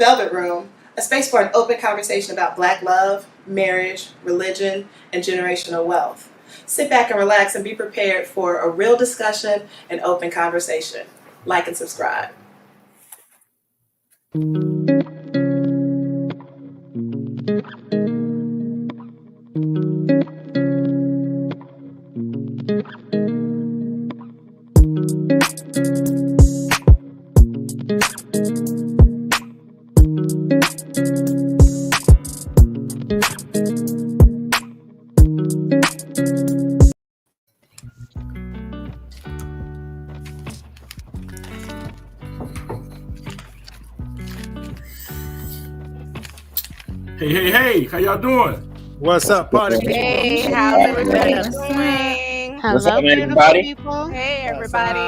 Velvet Room, a space for an open conversation about Black love, marriage, religion, and generational wealth. Sit back and relax and be prepared for a real discussion and open conversation. Like and subscribe. Hey, how y'all doing? What's up, party? Hey, how's everybody doing? Hello, beautiful people. Hey, everybody.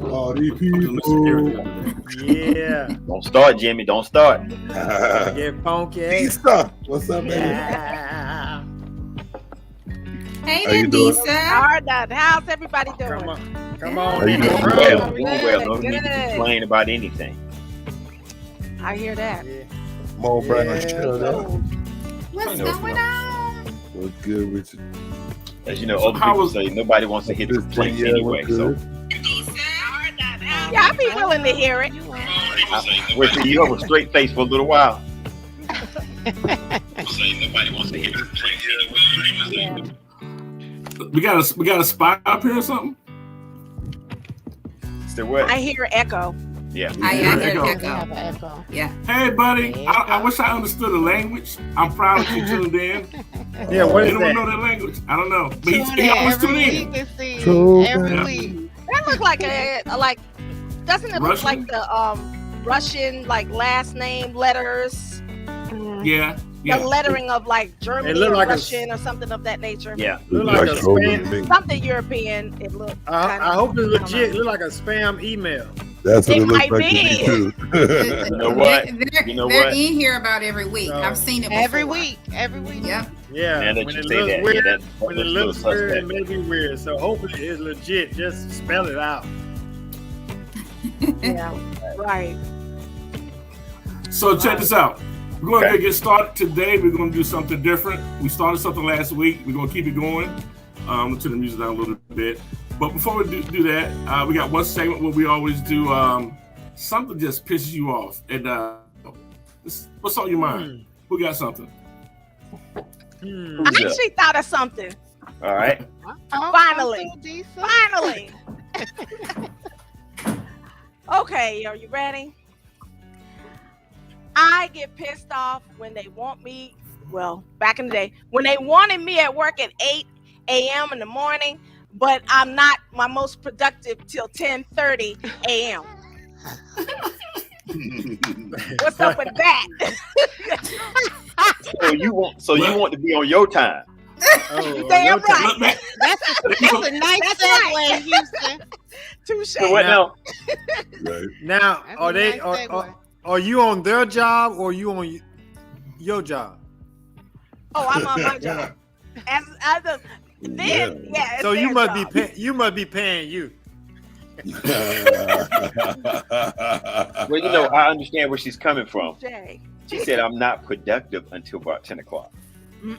Party people. Yeah. Don't start, Jimmy. Don't start. Get funky. Easter. What's up, baby? Yeah. Hey How there, you doing? Disa. How's everybody doing? Come on. How you doing? Doing well. Good, Doing well. No need to good. complain about anything. I hear that. Yeah. Mo Brown, Yeah. shut up. What's know going on? What's good with you? As you know, So other how people was- say nobody wants to hear the complaints anyway. So Yeah, I'd be willing to hear it. wait till you have a straight face for a little while. We got a spy up here or something? Still what? I hear echo. Yeah. I Yeah, hear echo. echo. Have an echo. Yeah. Hey, buddy. I wish I understood the language. I'm proud of you tuned in. Yeah, what is Anyone that? know that language? I don't know. But Tune he in always every tune week in. to see True. every Yeah. week. That look like doesn't it look Russian? like the Russian like last name letters? Yeah. The lettering of like Germany It look or like a- Russian or something of that nature. Yeah. Look like a spam. Something European. It looked. I hope it's legit. Look like a spam email. That's what It it looks might like to be. me too. You know what? You know They're what? in here about every week. No. I've seen it before. Every week. Yep. Yeah. Now that when you it say looks that, weird, yeah, that when it looks looks a little weird, it suspect. may be weird. So hopefully it's legit. Just spell it out. Yeah. Right. So check this out. We're going Okay. to get started today. We're going to do something different. We started something last week. We're going to keep it going. Turn the music down a little bit. But before we do that, we got one segment where we always do something just pisses you off. And what's on your mind? Who got something? I Who's up? actually thought of something. All right. Finally. I'm so decent. Finally. Okay, are you ready? I get pissed off when they want me, well, back in the day, when they wanted me at work at 8 a.m. in the morning, but I'm not my most productive till 10:30 a.m. What's up with that? You want to be on your time. Oh, Damn your right. time. Look, man, That's a nice That's segue, right. Houston. Touche. So what now? Right. Now, That's are a they nice segue. are you on their job or you on your job? Oh, I'm on my job. As a then, yeah. it's So you their must job. be paying you. Well, you know, I understand where she's coming from. Jay. She said, I'm not productive until about 10 o'clock. Mm-mm.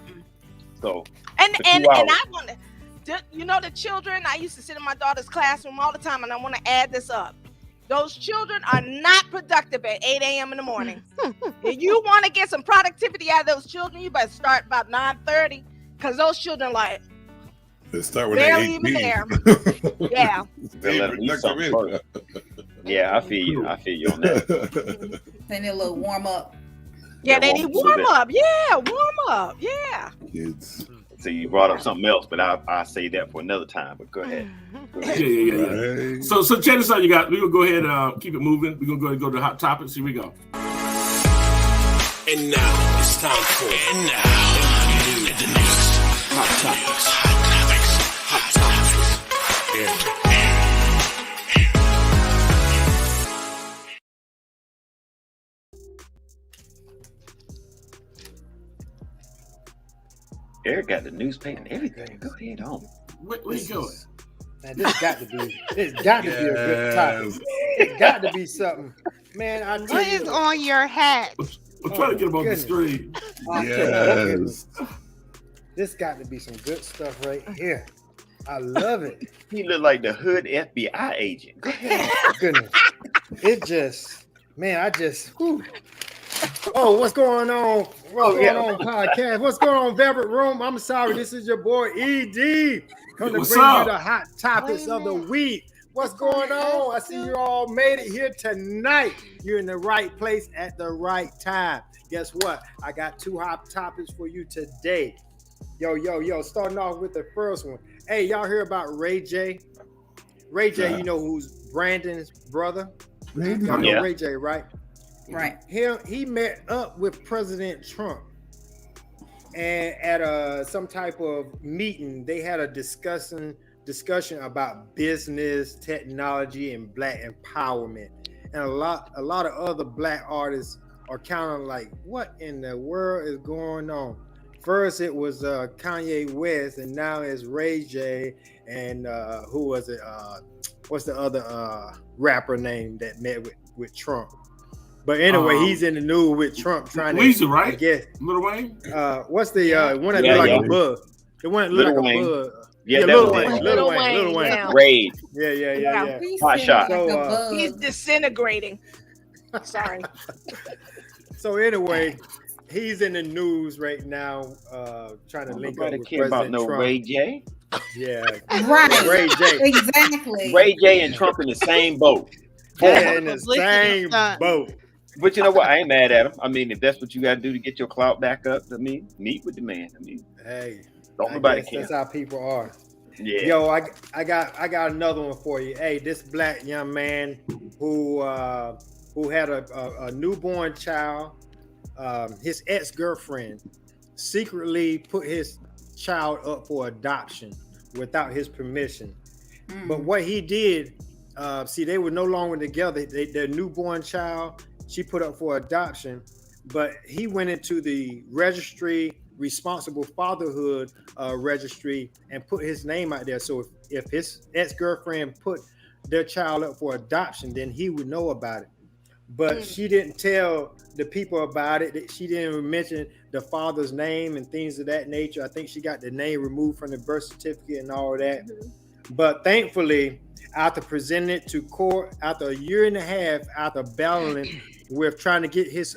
So, And For 2 and hours. I want to, you know, the children. I used to sit in my daughter's classroom all the time, and I want to add this up. Those children are not productive at 8 a.m. in the morning. If you want to get some productivity out of those children, you better start about 9:30, because those children like Let's start with barely that even 8 there. Yeah, they let them eat something first. Yeah, I feel you. I feel you on that. They need a little warm up. yeah, Yeah, they warm need up a warm little up. Yeah, warm up. Yeah. Kids. So you brought up something else, but I'll say that for another time. But go ahead. Go ahead. Yeah. Right. So check this out. We're gonna go ahead and keep it moving. We're gonna go ahead and go to hot topics. Here we go. And now it's time for the news. Hot topics. Hot topics. Yeah. Eric got the newspaper and everything. Go ahead on. Where you going? Man, this got to be a good topic. got to be something. Man, I tell What you. is on your hat? I'm trying to get him off the street. Yes. This got to be some good stuff right here. I love it. He look like the hood FBI agent. Go ahead. Goodness. It just, man, I just, whew. Oh, what's going on? What's going on, podcast? What's going on, Velvet Room? I'm sorry, this is your boy ED. Come to What's bring up? you the hot topics of the week. What's going on? I see you all made it here tonight. You're in the right place at the right time. Guess what? I got 2 hot topics for you today. Yo, starting off with the first one. Hey, y'all hear about Ray J? Ray J, Yeah. you know who's Brandon's brother? Y'all know Yeah. Ray J, right? Right. He met up with President Trump, and at some type of meeting, they had a discussion about business, technology, and Black empowerment. And a lot of other Black artists are kind of like, what in the world is going on? First, it was Kanye West, and now it's Ray J. And who was it? What's the other rapper name that met with Trump? But anyway, he's in the news with Trump trying Weezy, to, right? I guess. Lil Wayne? What's the one that Yeah, look like yeah. a bug? The one that look Lil like Wayne. a bug. Yeah, Yeah, that Lil was Wayne. it. Lil Wayne. Wayne, Lil Wayne. yeah. Raid. Yeah. He Hot seems shot. like a So, bug. He's disintegrating. Sorry. So anyway, he's in the news right now, trying to link up Nobody with care about President no Trump. Ray J. Yeah, Right. Ray J. Exactly. Ray J and Trump in the same boat. Yeah, in the Publicity same stunt. boat. But you know what? I ain't mad at him. I mean, if that's what you got to do to get your clout back up, I mean, meet with the man. I mean, Hey, don't I nobody guess care. that's how people are. Yeah. Yo, I got another one for you. Hey, this Black young man who had a newborn child, his ex-girlfriend secretly put his child up for adoption without his permission. But what he did, see, they were no longer together. Their newborn child, she put up for adoption, but he went into the registry, responsible fatherhood registry, and put his name out there. So if his ex-girlfriend put their child up for adoption, then he would know about it. But she didn't tell the people about it. She didn't mention the father's name and things of that nature. I think she got the name removed from the birth certificate and all that. But thankfully, after presenting it to court, after a year and a half, after battling with trying to get his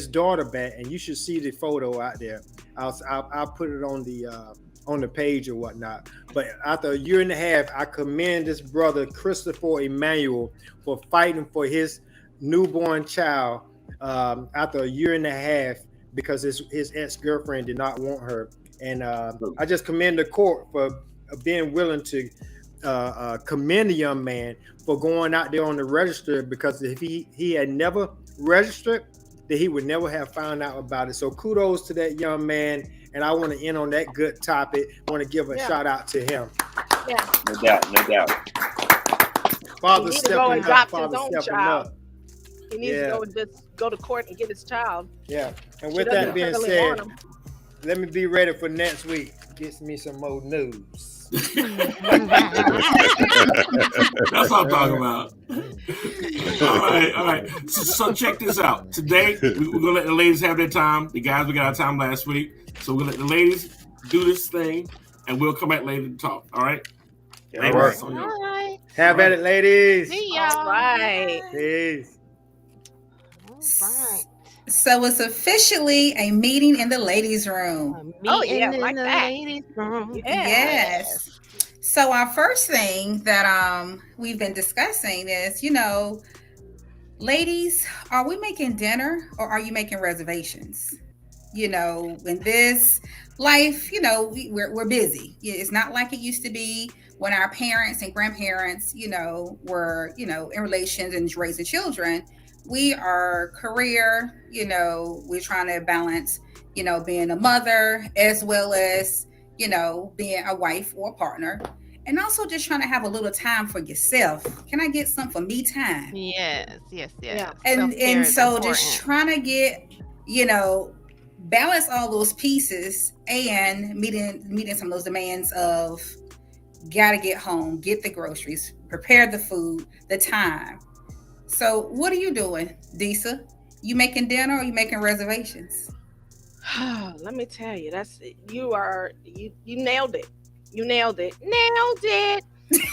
daughter back, and you should see the photo out there. I'll put it on the page or whatnot. But after a year and a half, I commend this brother Christopher Emmanuel for fighting for his newborn child after a year and a half because his ex-girlfriend did not want her. And I just commend the court for being willing to commend the young man for going out there on the register, because if he had never registered, then he would never have found out about it. So kudos to that young man. And I want to end on that good topic. I want to give a shout out to him. Yeah. No doubt. Father He need to go and stepping up. adopt his Father own stepping child. up. He needs to go and just go to court and get his child. Yeah. And She with doesn't that being really said, want him. let me be ready for next week. Get me some more news. That's what I'm talking about. All right. So check this out. Today, we're going to let the ladies have their time. The guys, we got our time last week. So we're going to let the ladies do this thing, and we'll come back later to talk. All right? Yeah, Ladies, all right. it's on you. All right. Have at it, ladies. See All y'all. right. Peace. All right. So it's officially a meeting in the ladies' room. Oh, yeah, Meeting in like the that. ladies' room. Yes. So our first thing that we've been discussing is, ladies, are we making dinner or are you making reservations? In this life, we're busy. It's not like it used to be when our parents and grandparents, were, in relations and raising children. We are career, we're trying to balance, being a mother as well as, being a wife or a partner, and also just trying to have a little time for yourself. Can I get some for me time? Yes. Yeah. And Self-care is so just important. trying to get, balance all those pieces and meeting some of those demands of gotta get home, get the groceries, prepare the food, the time. So what are you doing, Disa? You making dinner or you making reservations? Let me tell you, you nailed it. You nailed it. Nailed it.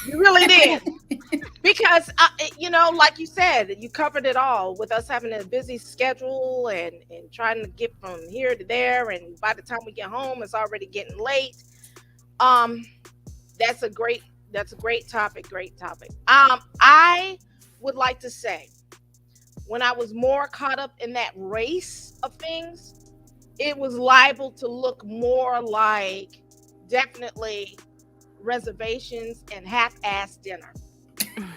You really did. Because like you said, you covered it all with us having a busy schedule and trying to get from here to there, and by the time we get home, it's already getting late. That's a great topic. Great topic. I would like to say, when I was more caught up in that race of things, it was liable to look more like definitely reservations and half-ass dinner.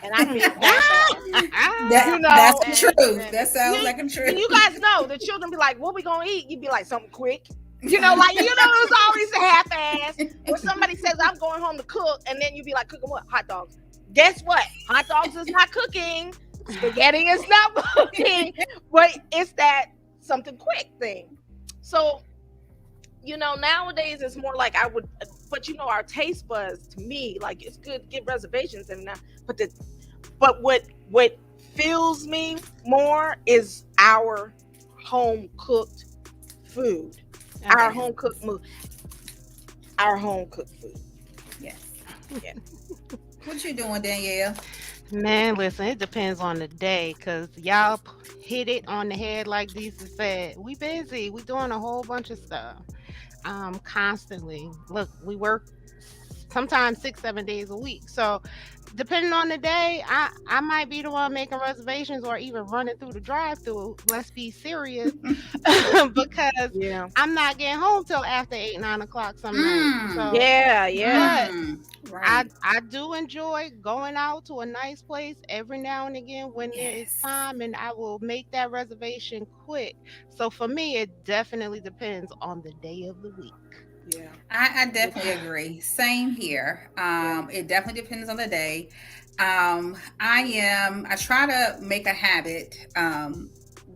And I mean half-ass. That's the truth. That sounds like a truth. And you guys know the children be like, "What we gonna eat?" You'd be like, "Something quick." It's always a half-ass. Or somebody says, "I'm going home to cook," and then you'd be like, "Cooking what? Hot dogs." Guess what? Hot dogs is not cooking. Spaghetti is not cooking. But it's that something quick thing. So, nowadays it's more like but our taste buds, to me, like, it's good to get reservations and that, but what fills me more is our home cooked food, our home cooked food. Yes. Yeah. What you doing, Danielle? Man, listen, it depends on the day, because y'all hit it on the head. Like Disa said, we busy. We doing a whole bunch of stuff constantly. Look, we work sometimes 6-7 days a week. So depending on the day, I might be the one making reservations or even running through the drive-thru. Let's be serious. Because I'm not getting home till after 8-9 o'clock some nights. So, right. I do enjoy going out to a nice place every now and again when there is time, and I will make that reservation quick. So for me, it definitely depends on the day of the week. Yeah, I definitely agree. Same here. It definitely depends on the day. I try to make a habit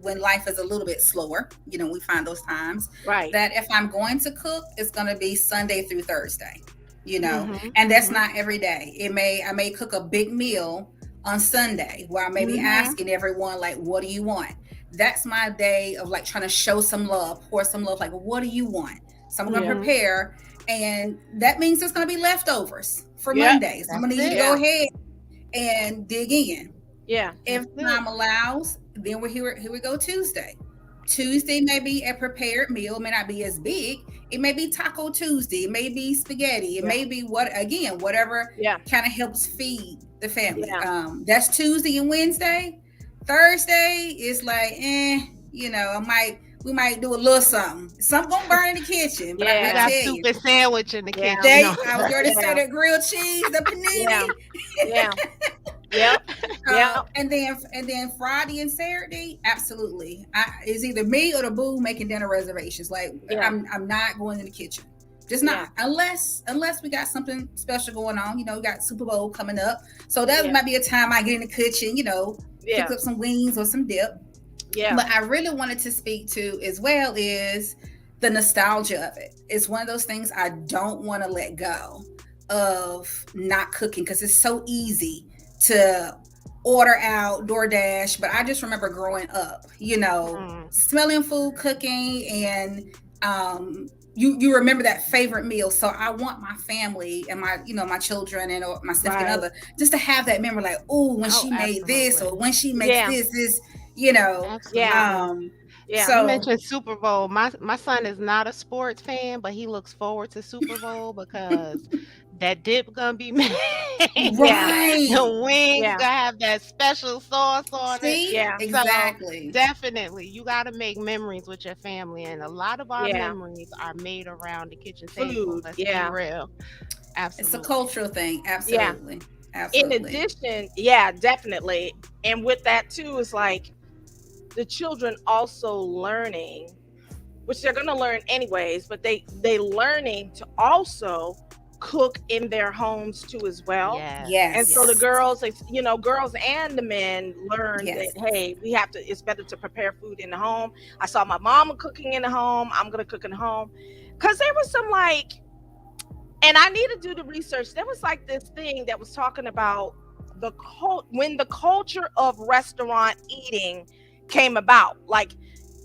when life is a little bit slower. We find those times, right, that if I'm going to cook, it's going to be Sunday through Thursday. And that's not every day. I may cook a big meal on Sunday where I may be asking everyone, like, what do you want? That's my day of like trying to show some love, pour some love. Like, what do you want? So I'm going to prepare, and that means there's going to be leftovers for Mondays. I'm going to need you to go ahead and dig in. Yeah. If time allows, then here we go Tuesday. Tuesday may be a prepared meal, may not be as big. It may be Taco Tuesday. It may be spaghetti. It may be whatever kind of helps feed the family. Yeah. That's Tuesday and Wednesday. Thursday is like, we might do a little something. Something gonna burn in the kitchen. But I got stupid sandwich in the kitchen. I was going to say the grilled cheese, the panini. Yep. And then Friday and Saturday, absolutely. It's either me or the boo making dinner reservations. Like, I'm not going in the kitchen. Just not, unless we got something special going on. We got Super Bowl coming up, so that might be a time I get in the kitchen. Pick up some wings or some dip. Yeah. But I really wanted to speak to as well is the nostalgia of it. It's one of those things I don't want to let go of, not cooking, because it's so easy to order out, DoorDash. But I just remember growing up, smelling food, cooking, and you remember that favorite meal. So I want my family and my children and my significant other just to have that memory, like, when she made this, or when she makes this. So you mentioned Super Bowl. My son is not a sports fan, but he looks forward to Super Bowl because that dip gonna be made. Right. The wings gonna have that special sauce on it. Yeah, exactly. So definitely, you gotta make memories with your family, and a lot of our memories are made around the kitchen table. Let's be real. Absolutely, it's a cultural thing. Absolutely. Absolutely. In addition, definitely. And with that too, it's like the children also learning, which they're going to learn anyways, but they learning to also cook in their homes too as well. Yes. And so the girls, girls and the men learn that, hey, it's better to prepare food in the home. I saw my mama cooking in the home. I'm going to cook in the home. Because there was some and I need to do the research. There was like this thing that was talking about when the culture of restaurant eating came about. Like,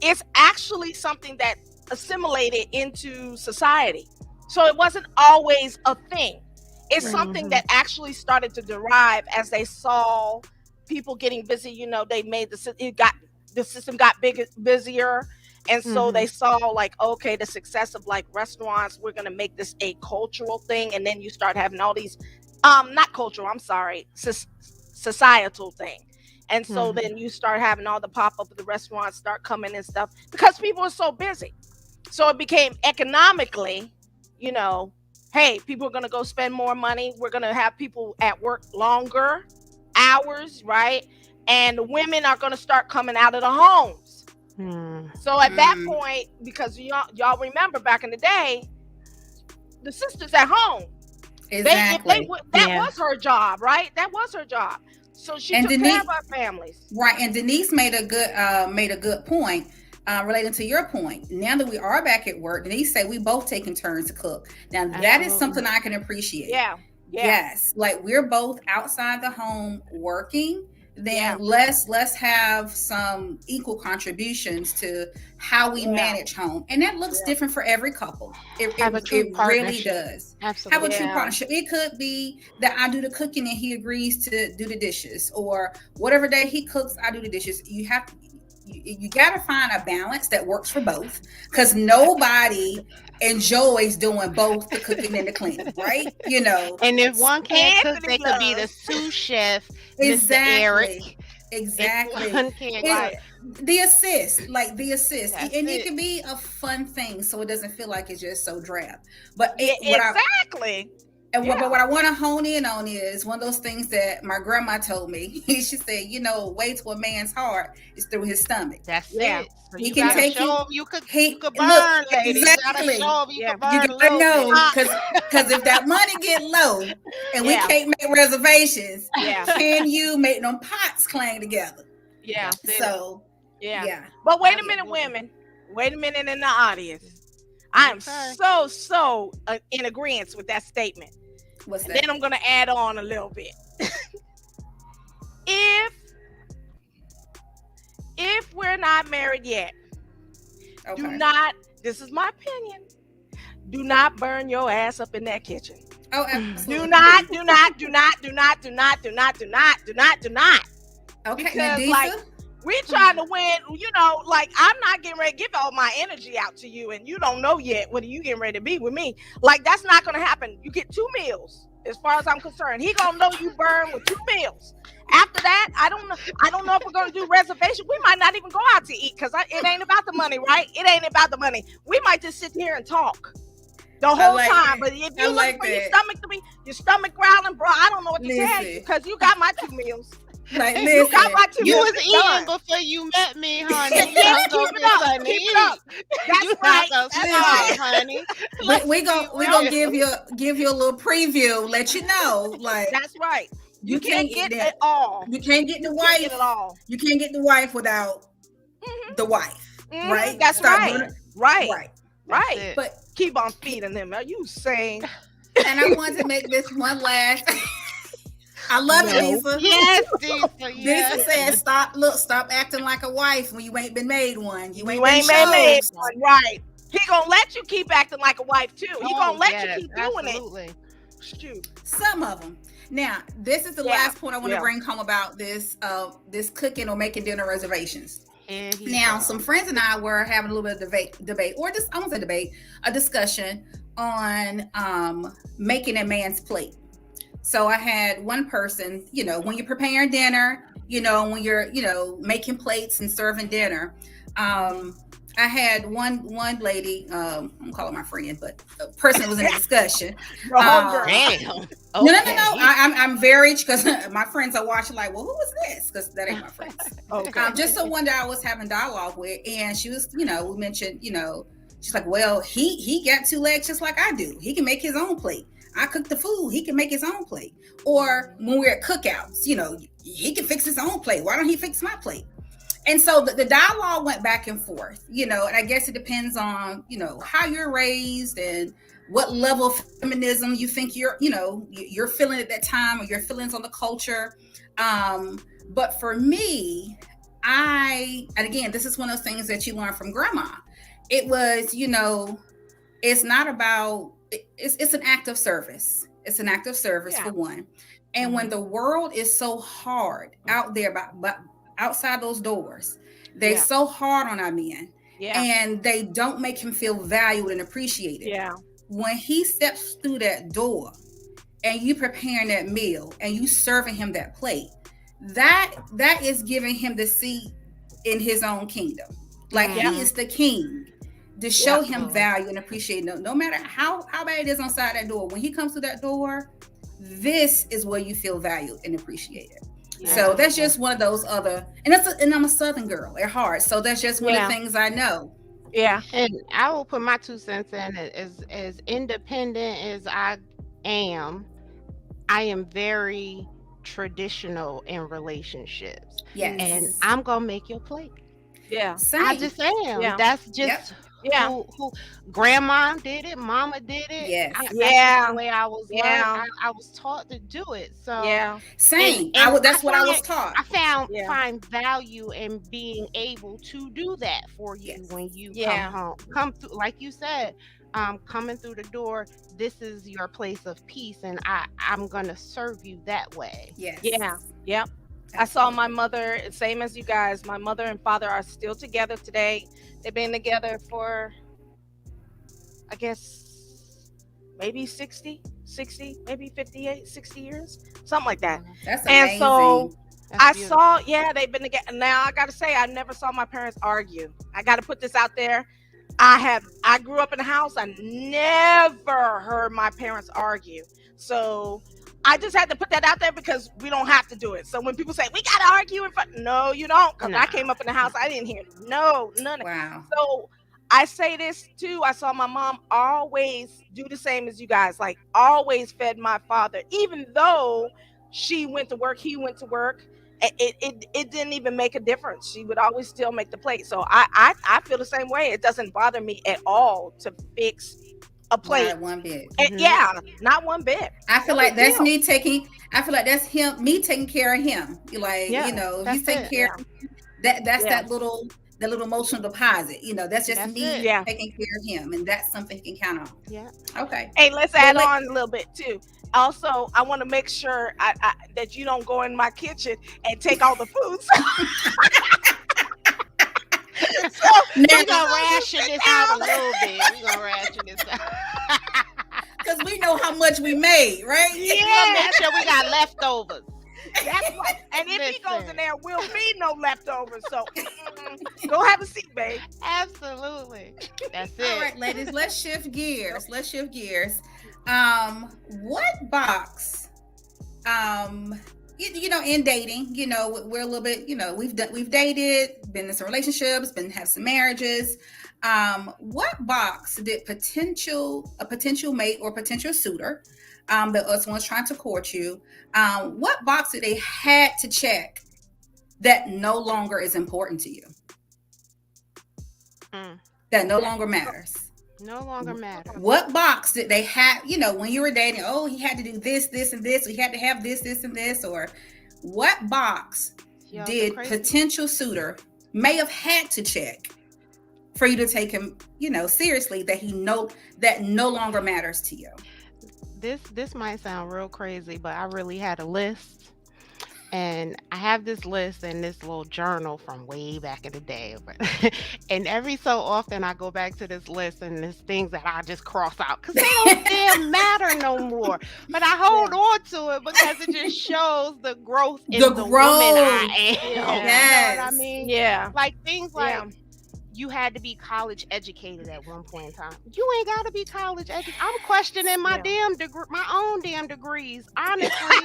it's actually something that assimilated into society. So it wasn't always a thing. It's something that actually started to derive as they saw people getting busy. You know, they made the system got busier. And so they saw, like, okay, the success of like restaurants, we're going to make this a cultural thing. And then you start having all these, not cultural, I'm sorry, societal thing. And so then you start having all the pop-up of the restaurants start coming and stuff because people are so busy. So it became economically, you know, hey, people are going to go spend more money. We're going to have people at work longer hours, right? And women are going to start coming out of the homes. So at that point, because y'all remember back in the day, the sisters at home, Exactly. That was her job, right? That was her job. So she took care of our families. Right. And Denise made a good point relating to your point. Now that we are back at work, Denise said we both taking turns to cook. Now that is something I can appreciate. Yeah. Yes. Like, we're both outside the home working. Then let's have some equal contributions to how we manage home, and that looks different for every couple. It really does. Absolutely. Have a true partnership. It could be that I do the cooking and he agrees to do the dishes, or whatever day he cooks, I do the dishes. You got to find a balance that works for both, because nobody enjoys doing both the cooking and the cleaning, right? You know. And if one can't cook, they could be the sous chef, Mr. Eric. Exactly. The assist. And it can be a fun thing, so it doesn't feel like it's just so drab. But what I want to hone in on is one of those things that my grandma told me. She said, you know, way to a man's heart is through his stomach. That's it. So he can take you could burn, ladies. Exactly. You gotta you gotta know, because if that money get low and we can't make reservations, can you make them pots clang together? Yeah. So But wait a minute, women. Wait a minute in the audience. I am so in agreement with that statement. What's that? Then I'm going to add on a little bit. If we're not married yet, this is my opinion, do not burn your ass up in that kitchen. Oh, absolutely. Do not. Okay, because Nadisa? like, we're trying to win, you know, like, I'm not getting ready to give all my energy out to you, and you don't know yet whether you getting ready to be with me. Like, that's not going to happen. You get 2 meals, as far as I'm concerned. He going to know you burn with 2 meals. After that, I don't know if we're going to do reservation. We might not even go out to eat, because it ain't about the money, right? It ain't about the money. We might just sit here and talk the whole time. But if you look for your stomach growling, bro, I don't know what to tell you, because you got my 2 meals. Like, you got my 2 You meals. was eating before you met me, honey. Keep it up. That's right. Honey. We're gonna give you a little preview, let you know. Like, that's right. You can't get that. it all. You can't get the wife. You can't get the wife without the wife, right? That's right. Right. But keep on feeding them. Are you saying? And I want to make this one last. I love it, Lisa. Yes, Lisa. Yes. Lisa said, "Stop acting like a wife when you ain't been made one. You ain't been made one, right? He gonna let you keep acting like a wife too. He gonna let you keep doing it. Shoot. Some of them. Now, this is the last point I want to bring home about this cooking or making dinner reservations. Now, some friends and I were having a little bit of debate, or just, I won't say debate, a discussion on making a man's plate. So I had one person, you know, when you're preparing dinner, you know, when you're, you know, making plates and serving dinner, I had one lady, I'm gonna call her my friend, but a person that was in a discussion. Damn. No. I'm very, because my friends are watching like, well, who is this? Because that ain't my friends. Just so one day I was having dialogue with, and she was, you know, we mentioned, you know, she's like, well, he got 2 legs just like I do. He can make his own plate. I cook the food. He can make his own plate. Or when we're at cookouts, you know, he can fix his own plate. Why don't he fix my plate? And so the dialogue went back and forth, and I guess it depends on, how you're raised and what level of feminism you think you're feeling at that time, or your feelings on the culture. But for me, and again, this is one of those things that you learn from grandma. It was, it's not about, it's an act of service. It's an act of service for one. And when the world is so hard out there, but outside those doors, they're so hard on our men, and they don't make him feel valued and appreciated. When he steps through that door and you preparing that meal and you serving him that plate, that is giving him the seat in his own kingdom. Like he is the king, to show him value and appreciate. No matter how bad it is outside that door, when he comes through that door, this is where you feel valued and appreciated. So that's just one of those other, and I'm a Southern girl at heart, so that's just one of the things I know. And I will put my 2 cents in. As independent as I am very traditional in relationships. And I'm gonna make your plate. Same. I just am. That's just who grandma did it, mama did it. That's the way I was learned. I was taught to do it. So same. That's what I was taught. I find value in being able to do that for you when you come home. Come through, like you said, coming through the door, this is your place of peace, and I'm gonna serve you that way. I saw my mother, same as you guys. My mother and father are still together today. They've been together for, I guess, maybe 60, maybe 58, 60 years, something like that. That's amazing. And so That's beautiful. they've been together. Now I got to say, I never saw my parents argue. I got to put this out there. I grew up in a house. I never heard my parents argue. So I just had to put that out there because we don't have to do it. So when people say we got to argue in front, no, you don't. Because I came up in the house, I didn't hear none. Wow. So I say this too. I saw my mom always do the same as you guys. Like always fed my father, even though she went to work, he went to work. It didn't even make a difference. She would always still make the plate. So I feel the same way. It doesn't bother me at all to fix a plate. Not one bit. And not one bit. I feel like that's me taking. I feel like that's me taking care of him. Like if you take care of him, that's that little emotional deposit. That's just me taking care of him, and that's something you can count on. Yeah. Okay. Hey, let's add on a little bit too. Also, I want to make sure that you don't go in my kitchen and take all the food. We're gonna ration this out a little bit. We're gonna ration this out. Because we know how much we made, right? We're gonna make sure we got leftovers. That's right. And if he goes in there, we'll feed no leftovers. So go have a seat, babe. Absolutely. That's it. All right, ladies, let's shift gears. What box, in dating, we're a little bit, we've dated, been in some relationships, have some marriages. What box did a potential mate or potential suitor, that someone's trying to court you, what box did they had to check that no longer is important to you? That no longer matters. No longer matters. What box did they have, when you were dating? Oh, he had to do this, this, and this. He had to have this, this, and this. Or what box did potential suitor may have had to check for you to take him, seriously, that that no longer matters to you? This might sound real crazy, but I really had a list. And I have this list in this little journal from way back in the day. And every so often I go back to this list and there's things that I just cross out because they don't damn matter no more. But I hold on to it because it just shows the growth in the woman I am. Yes. You know what I mean? Yeah. Like things like you had to be college educated at one point in time. You ain't got to be college educated. I'm questioning my my own damn degrees, honestly.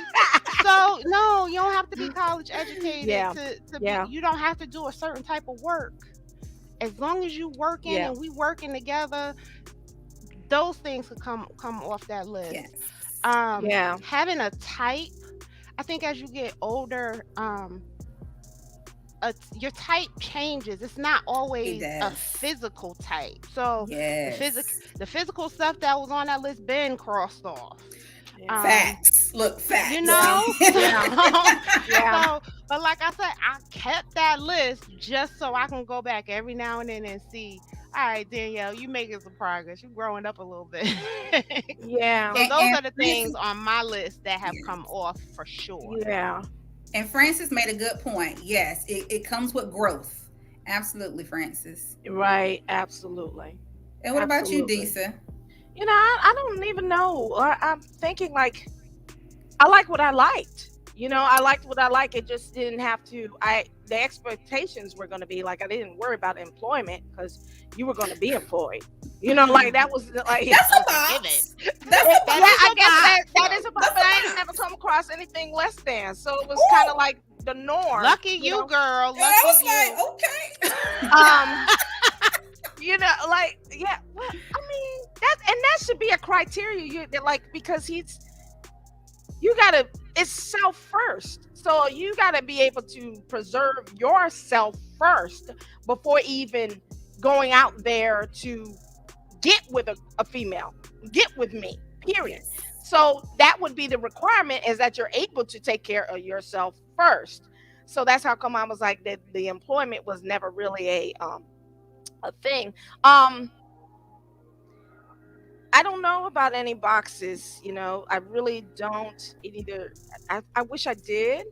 So no, you don't have to be college educated to be, you don't have to do a certain type of work. As long as you working and we working together, those things could come off that list. Yes. Having a type, I think as you get older, your type changes. It's not always a does. physical type. So Yes. the physical stuff that was on that list been crossed off. Facts. Look, facts. You know? Yeah. So, but like I said, I kept that list just so I can go back every now and then and see, all right, Danielle, you making some progress. You growing up a little bit. Yeah. So And- those and are the things on my list that have come off for sure. Yeah. And Francis made a good point. Yes, it comes with growth. Absolutely, Francis. Right. Absolutely. And what about you, Absolutely. Disa? You know, I don't even know. I'm thinking like, I like what I liked. You know, I liked what I liked. It just didn't have to. The expectations were going to be like, I didn't worry about employment because you were going to be employed. You know, like that was like. That's a Give box. it. That's a Yeah, box. I guess that is about, but I ain't never come across anything less than. So it was kind of like the norm. Lucky you, know? girl. And I was Lucky you. like, okay. You know, like, yeah, well, I mean, that should be a criteria. Because it's self first. So you gotta be able to preserve yourself first before even going out there to get with a female, get with me, period. So that would be the requirement, is that you're able to take care of yourself first. So that's how come I was like that. The employment was never really a thing. I don't know about any boxes, you know. I really don't. I wish I did,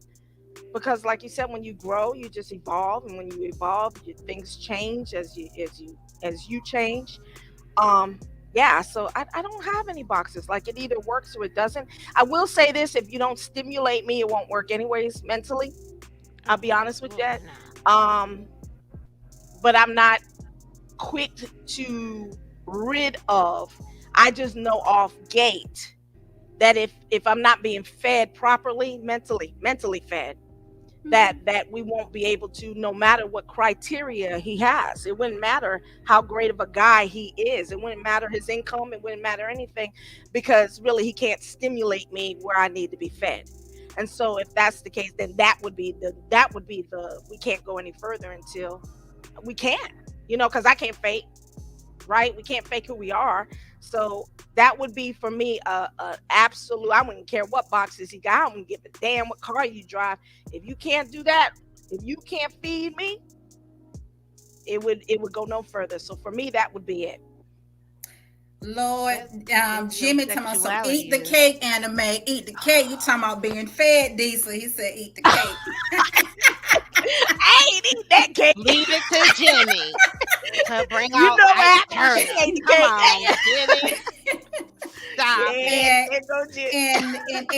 because like you said, when you grow, you just evolve, and when you evolve, things change as you change. Yeah, so I don't have any boxes. Like, it either works or it doesn't. I will say this: if you don't stimulate me, it won't work anyways mentally. I'll be honest with that. But I'm not quick to rid of. I just know off gate that if I'm not being fed properly, mentally fed, that we won't be able to, no matter what criteria he has. It wouldn't matter how great of a guy he is. It wouldn't matter his income. It wouldn't matter anything, because really he can't stimulate me where I need to be fed. And so if that's the case, then that would be the we can't go any further until we can, you know, because I can't fake, right? We can't fake who we are. So that would be for me a absolute. I wouldn't care what boxes you got. I wouldn't give a damn what car you drive. If you can't do that, if you can't feed me, it would go no further. So for me, that would be it. Lord, That's Jimmy your talking about some sexuality eat the is. cake anime, eat the cake. You talking about being fed, Diesel? He said eat the cake. I ain't eating that cake. Leave it to Jimmy to bring You out know what ice happened? curry. She ate the Come cake. on, Jimmy. Stop. Yeah, there go Jim. And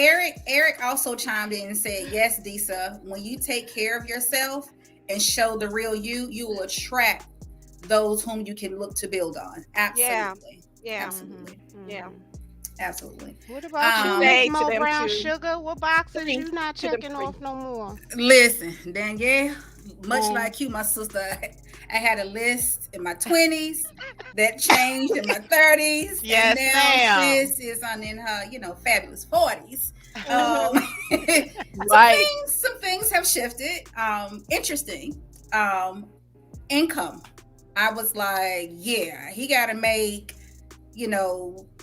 Eric also chimed in and said, yes, Disa, when you take care of yourself and show the real you will attract those whom you can look to build on. Absolutely. Yeah. Absolutely. Yeah. Absolutely. What about you, Say Miss to Mo them Brown too. Sugar? What boxes Three. you not To them checking three. off no more? Listen, Danielle, much Boom. like you, my sister, I had a list in my 20s that changed in my 30s. Yes, and now ma'am. Sis is in her, fabulous 40s. Right. Some things have shifted. Interesting. Income. I was like, yeah, he got to make,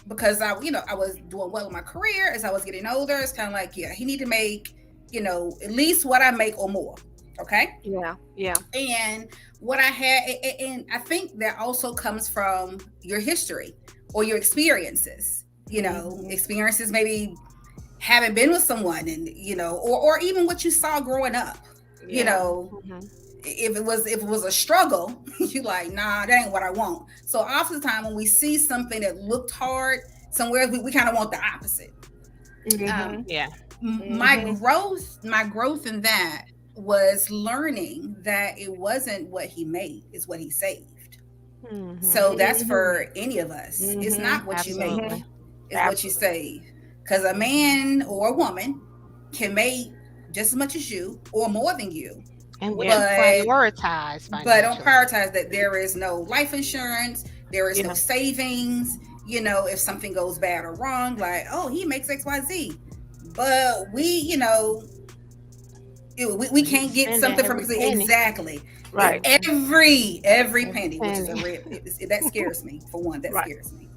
because I was doing well in my career as I was getting older. It's kind of like, yeah, he need to make, at least what I make or more. Okay. Yeah. Yeah. And what I had, and I think that also comes from your history or your experiences, experiences maybe having been with someone and, or even what you saw growing up, if it was a struggle, you like, nah, that ain't what I want. So oftentimes when we see something that looked hard somewhere, we kind of want the opposite. Yeah. My growth in that was learning that it wasn't what he made, it's what he saved. So that's for any of us. It's not what you make, Absolutely. it's what you save. Because a man or a woman can make just as much as you or more than you. And we But- don't prioritize But don't financially. prioritize that there is no life insurance, there is Yeah. no savings. If something goes bad or wrong, like, oh, he makes XYZ. But we, We can't get Spending something from every penny. exactly. Right. Every penny, which is penny. that scares me. For one, that Right. scares me.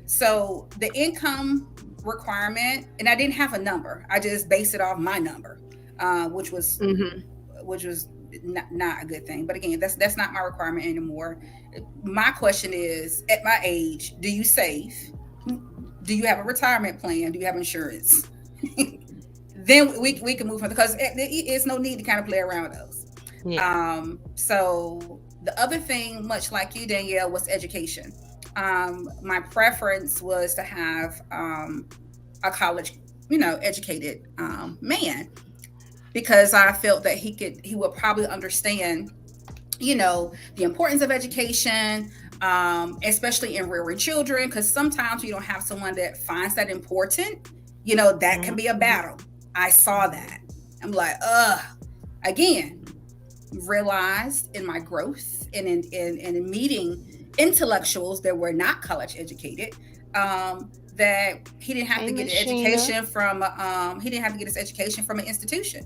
So the income requirement, and I didn't have a number. I just based it off my number, which was not a good thing. But again, that's not my requirement anymore. My question is, at my age, do you save? Do you have a retirement plan? Do you have insurance? Then we can move on, because it's no need to kind of play around with those. Yeah. So the other thing, much like you, Danielle, was education. My preference was to have a college, educated man, because I felt that he would probably understand, the importance of education, especially in rearing children, because sometimes you don't have someone that finds that important. That can be a battle. I saw that. I'm like, again, realized in my growth and in meeting intellectuals that were not college educated, that he didn't have to get an education from his education from an institution.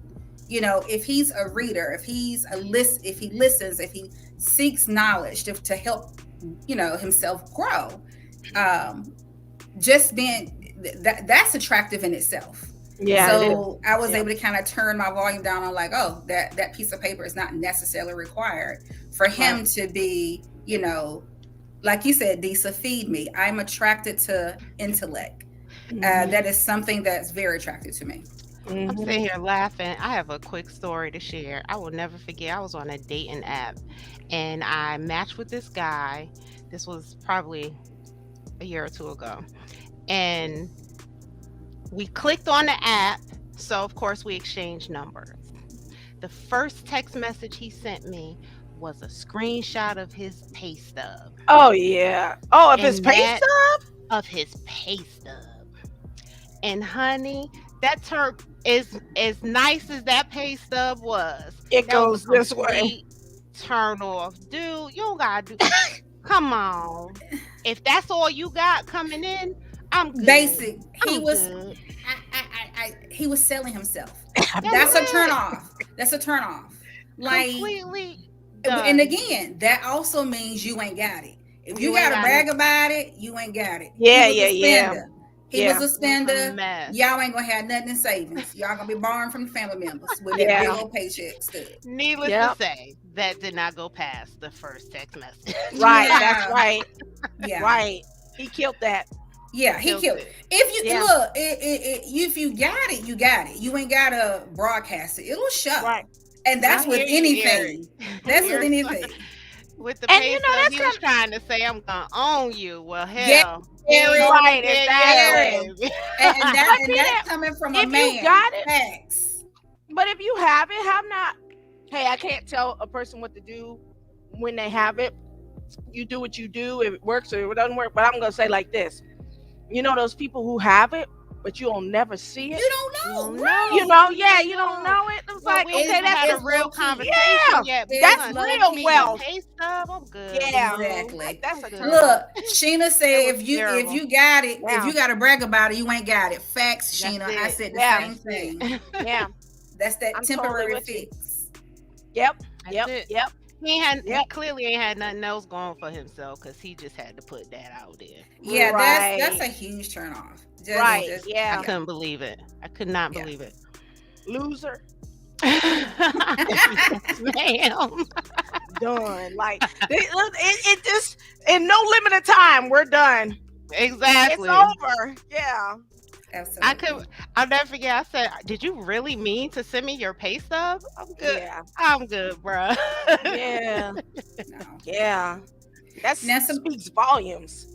If he's a reader, if he listens, if he seeks knowledge to help, himself grow, just being that's attractive in itself. Yeah. So I was able to kind of turn my volume down on like, that piece of paper is not necessarily required for him to be, like you said, Disa, feed me. I'm attracted to intellect. That is something that's very attractive to me. I'm sitting here laughing. I have a quick story to share. I will never forget. I was on a dating app and I matched with this guy. This was probably a year or two ago. And we clicked on the app. So, of course, we exchanged numbers. The first text message he sent me was a screenshot of his pay stub. Oh, yeah. Oh, of his And pay that- stub? Of his pay stub. And honey, that term is as nice as that pay stub was. It That goes was a this way. complete turn off. Dude, you don't gotta do come on. If that's all you got coming in, I'm good. Basic. He I'm was good. he was selling himself. That's That's a it. turn off. That's a turn off. Like, Completely and done. again, that also means you ain't got it. If you You ain't gotta got brag about it, you ain't got it. Yeah, He was a yeah. spender. He Yeah. was a spender. Mess. Y'all ain't gonna have nothing in savings. Y'all gonna be borrowing from the family members with that Yeah. big old paycheck stuff. Needless Yep. to say, that did not go past the first text message. Right. Yeah. That's right. Yeah, Right. He killed that. yeah, he killed. it. If you Yeah. look, if you got it, you got it. You ain't gotta broadcast it. It'll show. Right. And that's I with hear you, anything. That's with Here's anything. With the And pay you know, stub, that's he was trying to say, I'm gonna own you. Well, Yeah, hell. Eric. Right, Yeah, exactly. And see that's coming from a if you man. got it- Facts. But if you have it, have not. Hey, I can't tell a person what to do when they have it. You do what you do. If it works or if it doesn't work. But I'm gonna say like this. You know those people who have it, but you'll never see it. You don't know. You right? You know, yeah, you don't know it. It's Well, like, we okay, haven't that's had a it's real low-key. conversation Yeah, yet. but that's you gonna real send me your wealth. Pay stub, I'm good. Yeah, Exactly. that's a Good. turn. Look, Sheena said That was if you terrible. got it, Yeah. if you gotta brag about it, you ain't got it. Facts, That's Sheena. it. I said the Yeah. same thing. Yeah. That's that I'm temporary totally with you. fix. Yep. That's Yep. it. Yep. He Yep. clearly ain't had nothing else going for himself because he just had to put that out there. Yeah, Right. that's a huge turn off. Just- Right. just- Yeah. I couldn't believe it. I could not Yeah. believe it. Loser. Yes, ma'am. Done. Like it just in no limited time. We're done. Exactly. It's over. Yeah. Absolutely. I'll never forget. I said, "Did you really mean to send me your pay stub?" I'm good. Yeah. I'm good, bruh. Yeah. No. Yeah. That Now some- speaks volumes.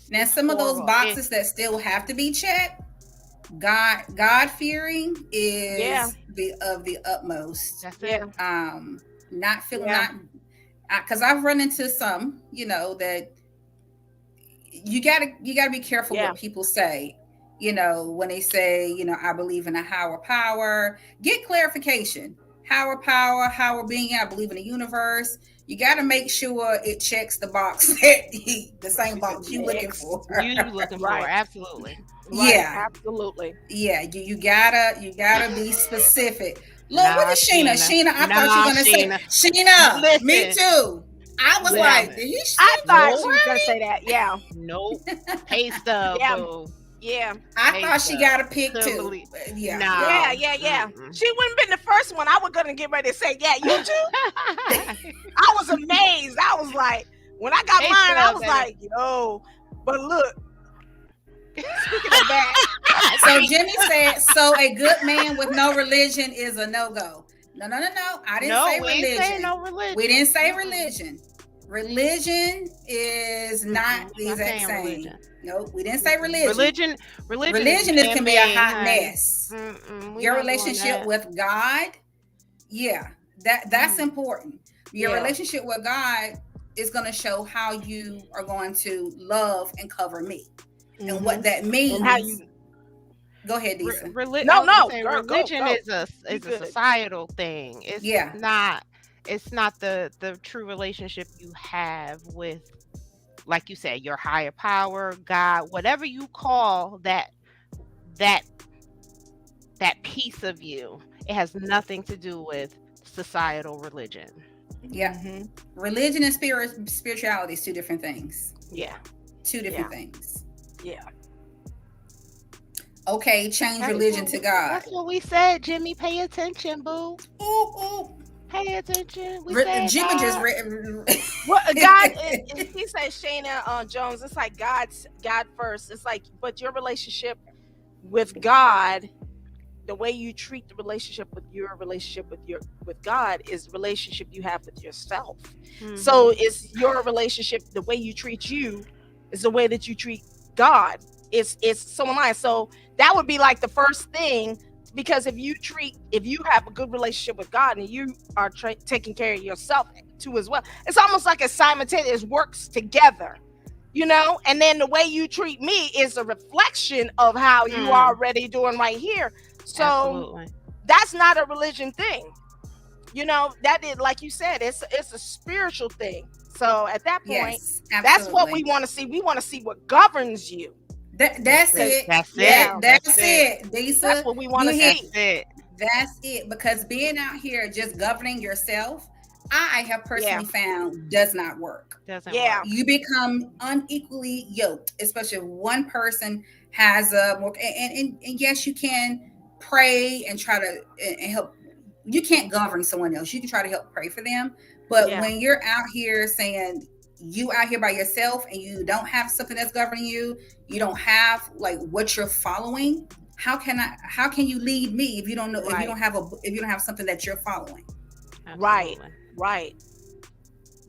Now, some of those horrible. boxes that still have to be checked, God fearing is Yeah. of the utmost. That's Yeah. it. Not feeling Yeah. because I've run into some, that you gotta be careful Yeah. what people say. When they say, I believe in a higher power, get clarification. Higher power, higher being, I believe in the universe. You got to make sure it checks the box the same box you looking for. You looking for Right. absolutely. Yeah. Absolutely. Yeah, you gotta be specific. Look, what is Sheena? Sheena, I thought you were gonna say Sheena. Me Listen. too. I was like, did he I thought say she was gonna say that. Yeah. Nope. Pay stub, Yeah. boo. Yeah. I thought she got a pick Couldn't too. believe- Yeah. Nah. Yeah. Mm-mm. She wouldn't been the first one. I was gonna get ready to say, yeah, you too. I was amazed. I was like, when I got Hey, mine, I Phil, was baby. like, yo, but look. Speaking of that, So Jimmy said, so a good man with no religion is a no-go. No. I didn't No, say we ain't religion. saying no religion. We didn't say Mm-mm. religion. Religion is not Mm-mm, the not exact saying same. religion. Nope, we didn't say religion. Religion is can be a hot honey. mess. Mm-mm, we Your not doing relationship that. with God, yeah, that's important. Your Yeah. relationship with God is going to show how you are going to love and cover me, and what that means. and how you Go ahead, Disa. No, girl, go, religion go. is a good. societal thing. It's Yeah. not the true relationship you have with, like you said, your higher power, God, whatever you call that piece of you. It has nothing to do with societal religion. Yeah, religion and spirituality is two different things. Yeah. Two different things. Yeah. Okay, change That's religion what to we- God. That's what we said, Jimmy. Pay attention, boo. Ooh. Pay attention. We Re- said Jimmy just God. Well, God, he says Shayna Jones. It's like God first. It's like, but your relationship with God, the way you treat the relationship with God is the relationship you have with yourself. So it's your relationship. The way you treat you is the way that you treat God. It's so am I. So that would be like the first thing. Because if you have a good relationship with God and you are taking care of yourself too as well, it's almost like a simultaneous works together, you know. And then the way you treat me is a reflection of how you are already doing right here. So Absolutely. that's not a religion thing, you know. That is, like you said, it's a spiritual thing. So at that point, Yes, that's what absolutely. we want to see. We want to see what governs you. That's it. That's Yeah, it. that's it. Disa, That's what we want to you see. hit- That's it. That's it. Because being out here just governing yourself, I have personally found does not work. Doesn't Yeah. work. You become unequally yoked, especially if one person has a more. And yes, you can pray and try to and help. You can't govern someone else. You can try to help pray for them, but Yeah. when you're out here saying you out here by yourself and you don't have something that's governing you, you don't have like what you're following. How can you lead me if you don't know if you don't have something that you're following? Right. Absolutely.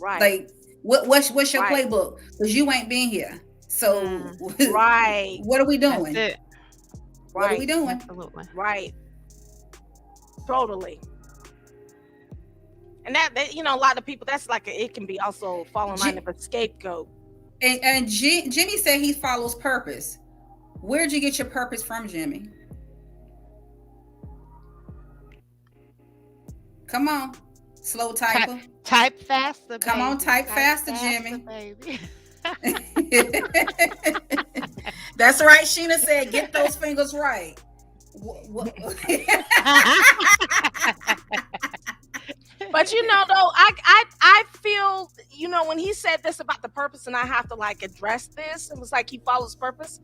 Right. Like what's your Right. playbook? Because you ain't been here. So Right. what are we doing? That's it. What are we Right. doing? Absolutely. Right. Totally. And that you know, a lot of people, that's like it can be also falling line of a scapegoat. And Jimmy said he follows purpose. Where'd you get your purpose from, Jimmy? Come on, slow typer. Type faster. Come on, baby. type faster, Jimmy. baby. That's right. Sheena said, "Get those fingers right." But you know, though, I feel, you know, when he said this about the purpose, and I have to like address this, it was like he follows purpose,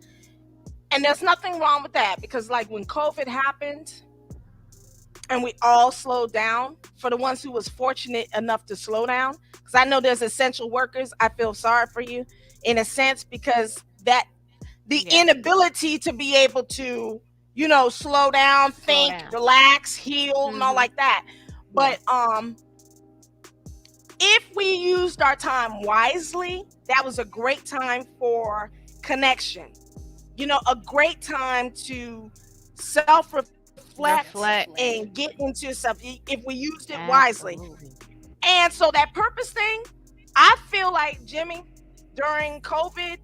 and there's nothing wrong with that, because like when COVID happened and we all slowed down, for the ones who was fortunate enough to slow down, because I know there's essential workers, I feel sorry for you in a sense, because that the inability to be able to, you know, slow down, think, relax, heal, and all like that. But if we used our time wisely, that was a great time for connection. You know, a great time to self-reflect and get into yourself if we used it wisely. And so that purpose thing, I feel like, Jimmy, during COVID,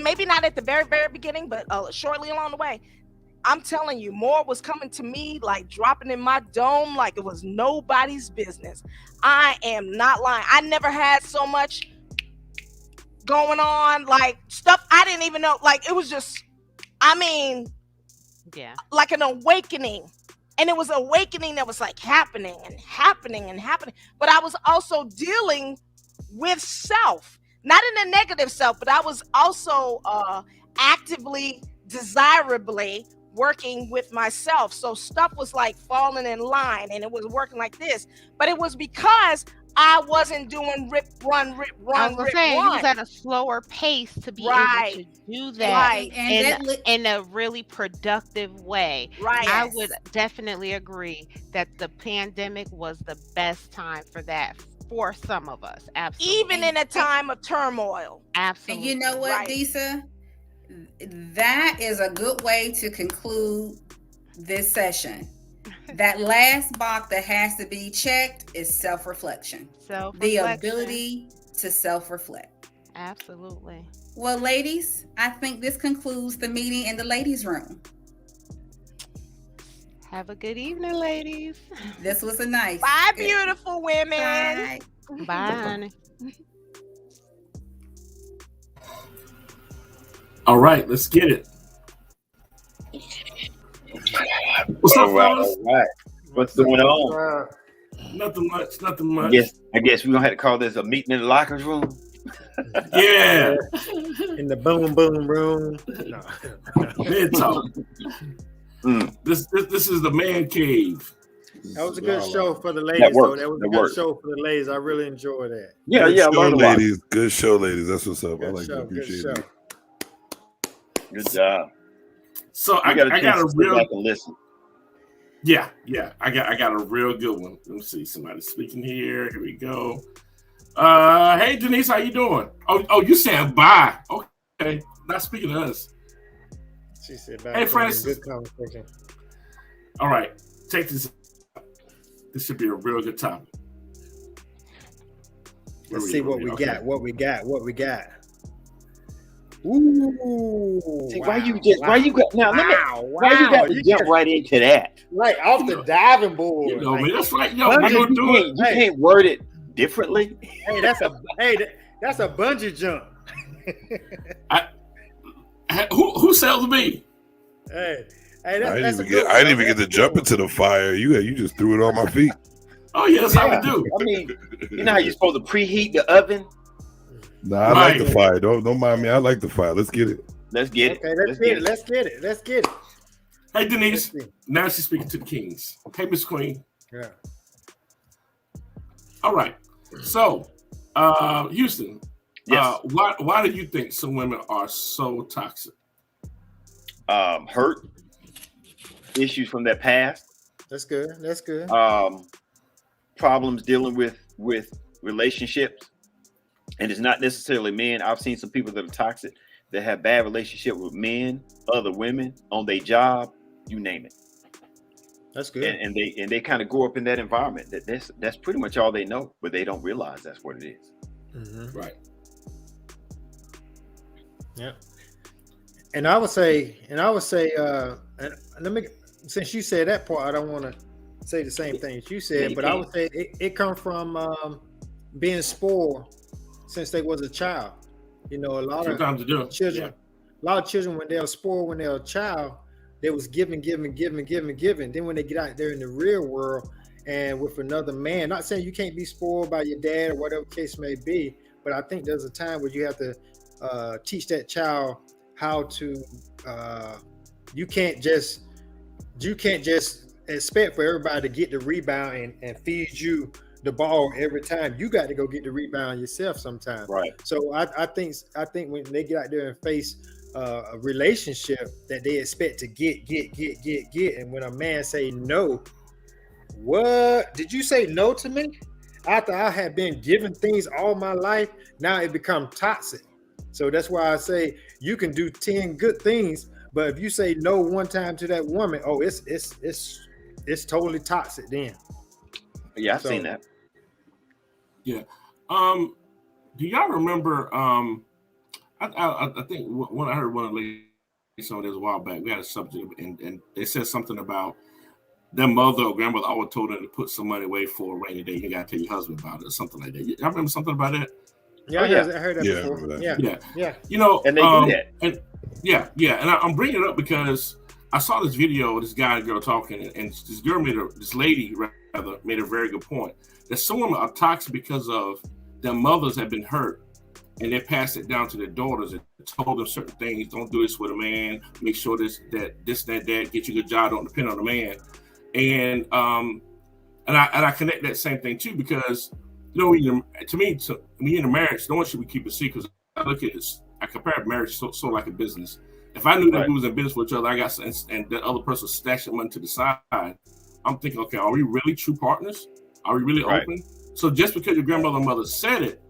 maybe not at the very, very beginning, but shortly along the way, I'm telling you, more was coming to me, like dropping in my dome like it was nobody's business. I am not lying. I never had so much going on, like stuff I didn't even know. Like it was just, I mean, yeah, like an awakening. And it was awakening that was like happening and happening and happening. But I was also dealing with self, not in a negative self, but I was also actively, desirably working with myself. So stuff was like falling in line and it was working like this. But it was because I wasn't doing rip, run, I was gonna say you was at a slower pace to be able to do that Right. in a really productive way. Right. I would definitely agree that the pandemic was the best time for that for some of us. Absolutely. Even in a time of turmoil. Absolutely. And you know what, Disa? That is a good way to conclude this session. That last box that has to be checked is self-reflection. The ability to self-reflect. Absolutely. Well, ladies, I think this concludes the meeting in the ladies' room. Have a good evening, ladies. This was a nice. Bye, beautiful women. Bye. Bye, honey. All right, let's get it. What's up, fellas? All right. What's going on? Nothing much. Nothing much. I guess we're gonna have to call this a meeting in the lockers room. Yeah. In the boom boom room. No. Man talk. This is the man cave. That was a good show for the ladies. That works. That was a That good works. show for the ladies. I really enjoyed that. Yeah, Good yeah, I show, learned a lot. ladies. Good show, ladies. That's what's up. I Good like show, that. good Appreciate show. it. Good job. So I got a got chance a to sit real back and listen. Yeah. I got a real good one. Let me see. Somebody speaking here. Here we go. Hey Denise, how you doing? Oh, you saying bye. Okay. Not speaking to us. She said, Hey, Francis. Good conversation. All right. Take this. This should be a real good topic. Let's see what we got. What we got. Ooh. See, why you got now? Why you got to jump right into that? Right off the diving board. You know, Like, man, that's right. Yo, Why we're gonna do it. you can't word it differently. hey, that's a bungee jump. Who sells me? Hey, I didn't even get to jump into the fire. You just threw it on my feet. Oh yeah, that's how we do. I mean, you know how you're supposed to preheat the oven? Nah, I like the fire. Don't mind me. I like the fire. Let's get it. Let's get it. Okay, let's get it. Hey Denise, now she's speaking to the kings. Hey Miss Queen. Yeah. All right. So, Houston, Yes. Why do you think some women are so toxic? Hurt, issues from their past. That's good. Problems dealing with relationships, and it's not necessarily men. I've seen some people that are toxic that have bad relationship with men, other women, on their job, you name it. That's good. And they kind of grow up in that environment. That's pretty much all they know, but they don't realize that's what it is. Mm-hmm. Right. Yeah. And I would say, and let me, since you said that part, I don't want to say the same thing as you said, but I would say it comes from being spoiled since they was a child. You know, a lot of children when they were spoiled when they were a child, they was giving. Then when they get out there in the real world and with another man, not saying you can't be spoiled by your dad or whatever case may be, but I think there's a time where you have to teach that child how to. You can't just expect for everybody to get the rebound and feed you the ball every time. You got to go get the rebound yourself sometimes. Right. So I think when they get out there and face a relationship that they expect to get, and when a man say no, what did you say no to me? After I had been given things all my life, now it becomes toxic. So that's why I say you can do 10 good things, but if you say no one time to that woman, oh, it's totally toxic then. Yeah, I've seen that. Yeah. Do y'all remember? I think when I heard one of the ladies on this a while back, we had a subject, and they said something about their mother or grandmother always told them to put some money away for a rainy day. You got to tell your husband about it or something like that. Y'all remember something about that? Yeah, I heard that before. Yeah. Yeah. You know, and they do that. And and I'm bringing it up because I saw this video of this guy and girl talking, and this lady made a very good point. That some women are toxic because of their mothers have been hurt, and they pass it down to their daughters and told them certain things. Don't do this with a man. Make sure that get you a good job. Don't depend on the man. And I connect that same thing too, because when you're in a marriage, no one should be keeping secrets. I look at this. I compare marriage so like a business. If I knew that we was in business with each other, and that other person was stashing money to the side, I'm thinking, okay, are we really true partners? Are we really open? So just because your grandmother and mother said it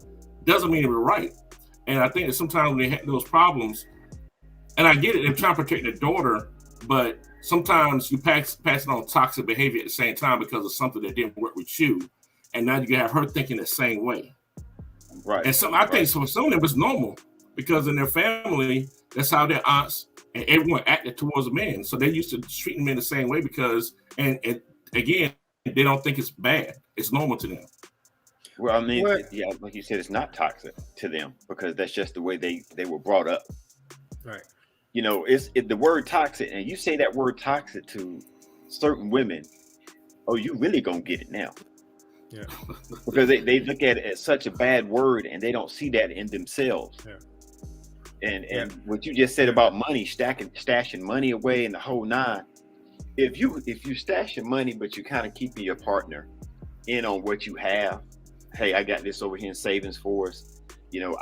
doesn't mean we're right. And I think that sometimes when they have those problems, and I get it, they're trying to protect their daughter, but sometimes you pass on toxic behavior at the same time because of something that didn't work with you, and now you can have her thinking the same way. Right. And so I think for some of them it's normal, because in their family, that's how their aunts and everyone acted towards a man. So they're used to treating men the same way because, and again, they don't think it's bad. It's normal to them. Well, I mean, yeah, like you said, it's not toxic to them because that's just the way they were brought up. Right. It's the word toxic, and you say that word toxic to certain women, oh, you really gonna get it now. Yeah. Because they look at it as such a bad word and they don't see that in themselves. Yeah. And what you just said about money, stashing money away and the whole nine. If you stashing money, but you kind of keeping your partner in on what you have. Hey, I got this over here in savings for us.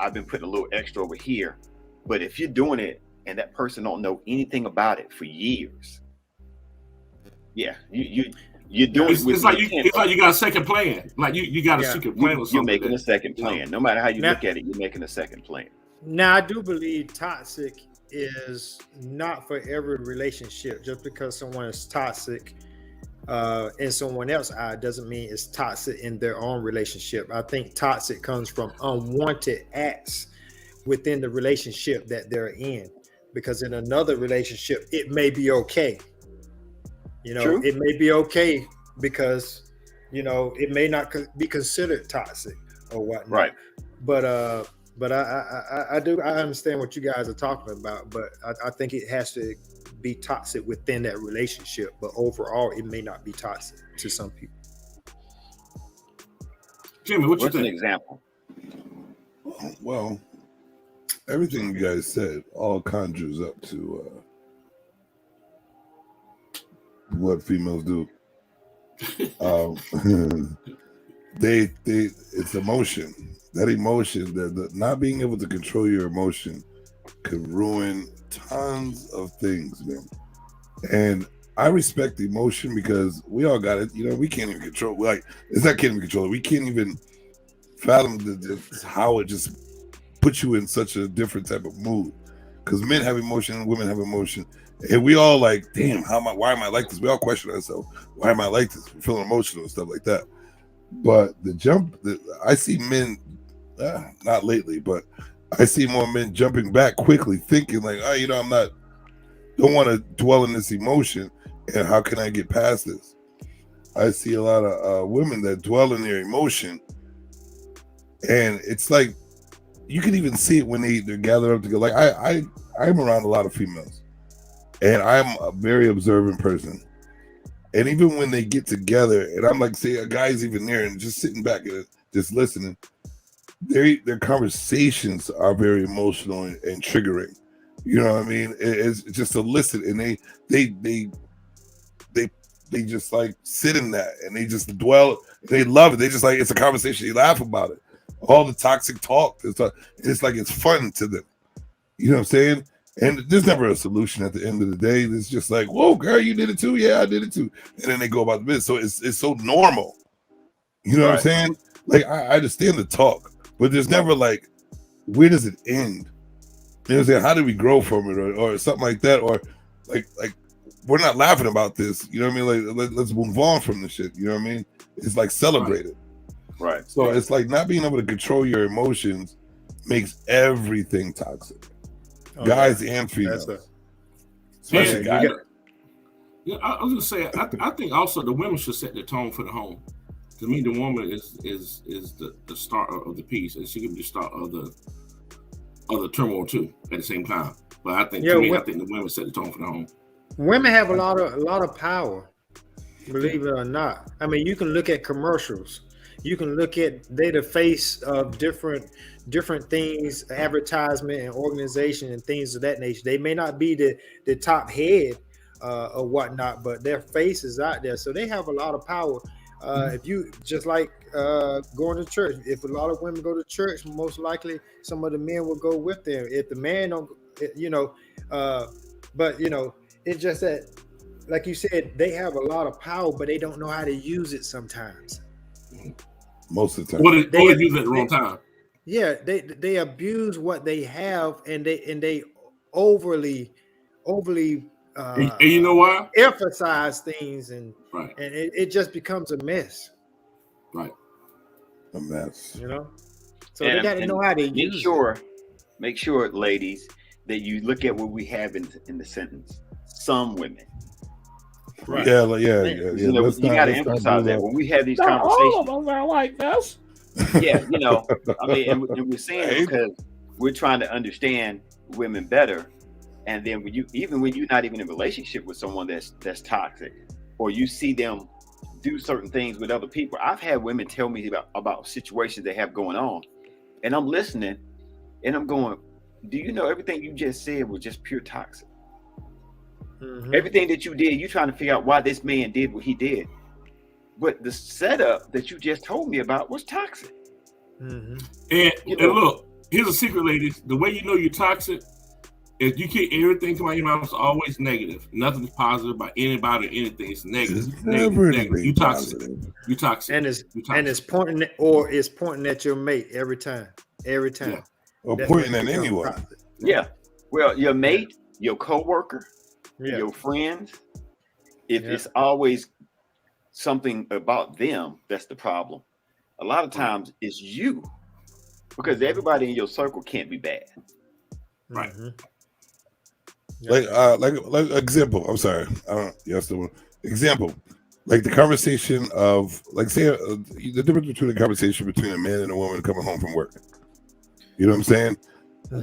I've been putting a little extra over here. But if you're doing it and that person don't know anything about it for years, you're doing. It's like you got a second plan. Like you got a second plan or something. You're making a second plan. No matter how you look at it, you're making a second plan. Now, I do believe toxic is not for every relationship. Just because someone is toxic in someone else's eye doesn't mean it's toxic in their own relationship. I think toxic comes from unwanted acts within the relationship that they're in. Because in another relationship, it may be okay. True. It may be okay because, it may not be considered toxic or whatnot. Right. But I understand what you guys are talking about, but I think it has to be toxic within that relationship. But overall, it may not be toxic to some people. Jimmy, what's an example? Well, everything you guys said all conjures up to what females do. It's emotion. That emotion, the not being able to control your emotion could ruin tons of things, man. And I respect the emotion because we all got it. We can't even control. It's not can't even control it. We can't even fathom how it just puts you in such a different type of mood. Because men have emotion, women have emotion, and we all like, damn, why am I like this? We all question ourselves. Why am I like this? We're feeling emotional and stuff like that. But I see men. Not lately, but I see more men jumping back quickly, thinking like, don't want to dwell in this emotion, and how can I get past this? I see a lot of women that dwell in their emotion, and it's like you can even see it when they're gathered up together. Like I'm around a lot of females, and I'm a very observant person, and even when they get together, and I'm like, say a guy's even there and just sitting back and just listening. Their conversations are very emotional and triggering. You know what I mean? It's just to listen, and they just like sit in that, and they just dwell. They love it. They just like it's a conversation. They laugh about it. All the toxic talk. It's like it's fun to them. You know what I'm saying? And there's never a solution at the end of the day. It's just like, whoa, girl, you did it too. Yeah, I did it too. And then they go about the business. So it's so normal. You know what I'm saying? Like I understand the talk. But there's never like, where does it end? You know what I'm saying? How do we grow from it or something like that? Or like we're not laughing about this. You know what I mean? Like let's move on from this shit. You know what I mean? It's like celebrated. Right. So it's like not being able to control your emotions makes everything toxic. Guys and females. Especially guys. I was gonna say, I think also the women should set the tone for the home. To me, the woman is the start of the piece, and she can be the start of the turmoil too at the same time. But I think I think the women set the tone for the home. Women have a lot of power, believe it or not. I mean, you can look at commercials. You can look at they the face of different things, advertisement and organization and things of that nature. They may not be the top head or whatnot, but their face is out there, so they have a lot of power. If you just like going to church, if a lot of women go to church, most likely some of the men will go with them. If the man don't, but it's just that, like you said, they have a lot of power, but they don't know how to use it sometimes. Most of the time, or they use it at the wrong time. Yeah, they abuse what they have, and they overly And you know why? emphasize things, and Right. and it just becomes a mess. Right. a mess. So they got to know how to use it. Make sure, ladies, that you look at what we have in the sentence. Some women. Right. Yeah. You know, you got to emphasize that when we have these conversations. are like this. Yeah, I mean, and we're saying it because we're trying to understand women better. And then when you're not even in a relationship with someone that's toxic, or you see them do certain things with other people. I've had women tell me about situations they have going on, and I'm listening, and I'm going, do you know everything you just said was just pure toxic? Mhm. Everything that you did, you're trying to figure out why this man did what he did. But the setup that you just told me about was toxic. Mhm. And look, here's a secret, ladies. The way you know you're toxic is you keep everything come out of your mouth is always negative. Nothing's positive about anybody or anything. It's negative. It's never anything You toxic. positive. You toxic. And it's You toxic. and it's pointing at your mate every time. Yeah. Or That's pointing when at it becomes anyone. toxic. Yeah. Well, your mate, your coworker, Yeah. your friends, if Yeah. it's always something about them, that's the problem. A lot of times it's you, because everybody in your circle can't be bad. Right. Mhm. Like example. I'm sorry. I don't. Yes, the example. Like the conversation of say the difference between a conversation between a man and a woman coming home from work. You know what I'm saying?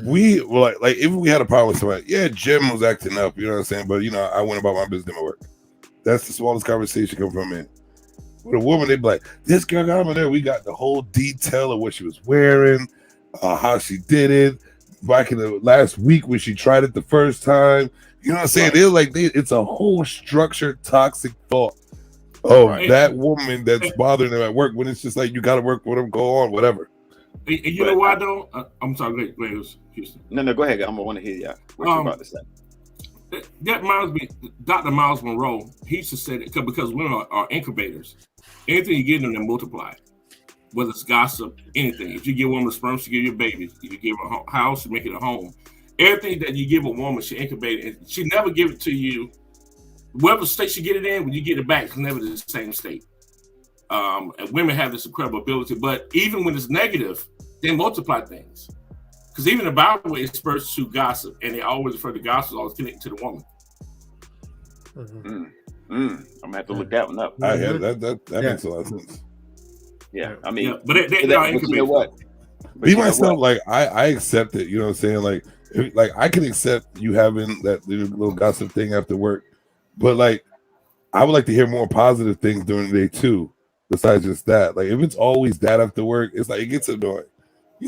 We were like if we had a problem with somebody, yeah, Jim was acting up. You know what I'm saying? But I went about my business at work. That's the smallest conversation coming from men. With a woman, they'd be like, this girl got over there. We got the whole detail of what she was wearing, how she did it, back in the last week when she tried it the first time. You know what I'm saying? They're like, it's a whole structured, toxic thought of that woman that's bothering them at work when it's just like, you got to work with them, go on, whatever. And you know why, though? I'm sorry, go ahead, Houston. No, go ahead. I'm going to want to hear you. What you about to say? That reminds me, Dr. Miles Monroe, he used to say that because women are incubators. Anything you give them, they multiply. Whether it's gossip, anything. If you give a woman sperm, she give you a baby. If you give her a house, she make it a home. Everything that you give a woman, she incubate it. And she never give it to you. Whatever state she get it in, when you get it back, it's never the same state. And women have this incredible ability. But even when it's negative, they multiply things. Because even the Bible experts to gossip, and they always refer to gossip always connected to the woman. I'm gonna have to look that one up. That makes a lot of sense. Yeah, I mean, but they are you know what? Me myself, like I accept it. You know what I'm saying? Like I can accept you having that little gossip thing after work, but like I would like to hear more positive things during the day too. Besides just that, like if it's always that after work, it's like it gets annoying.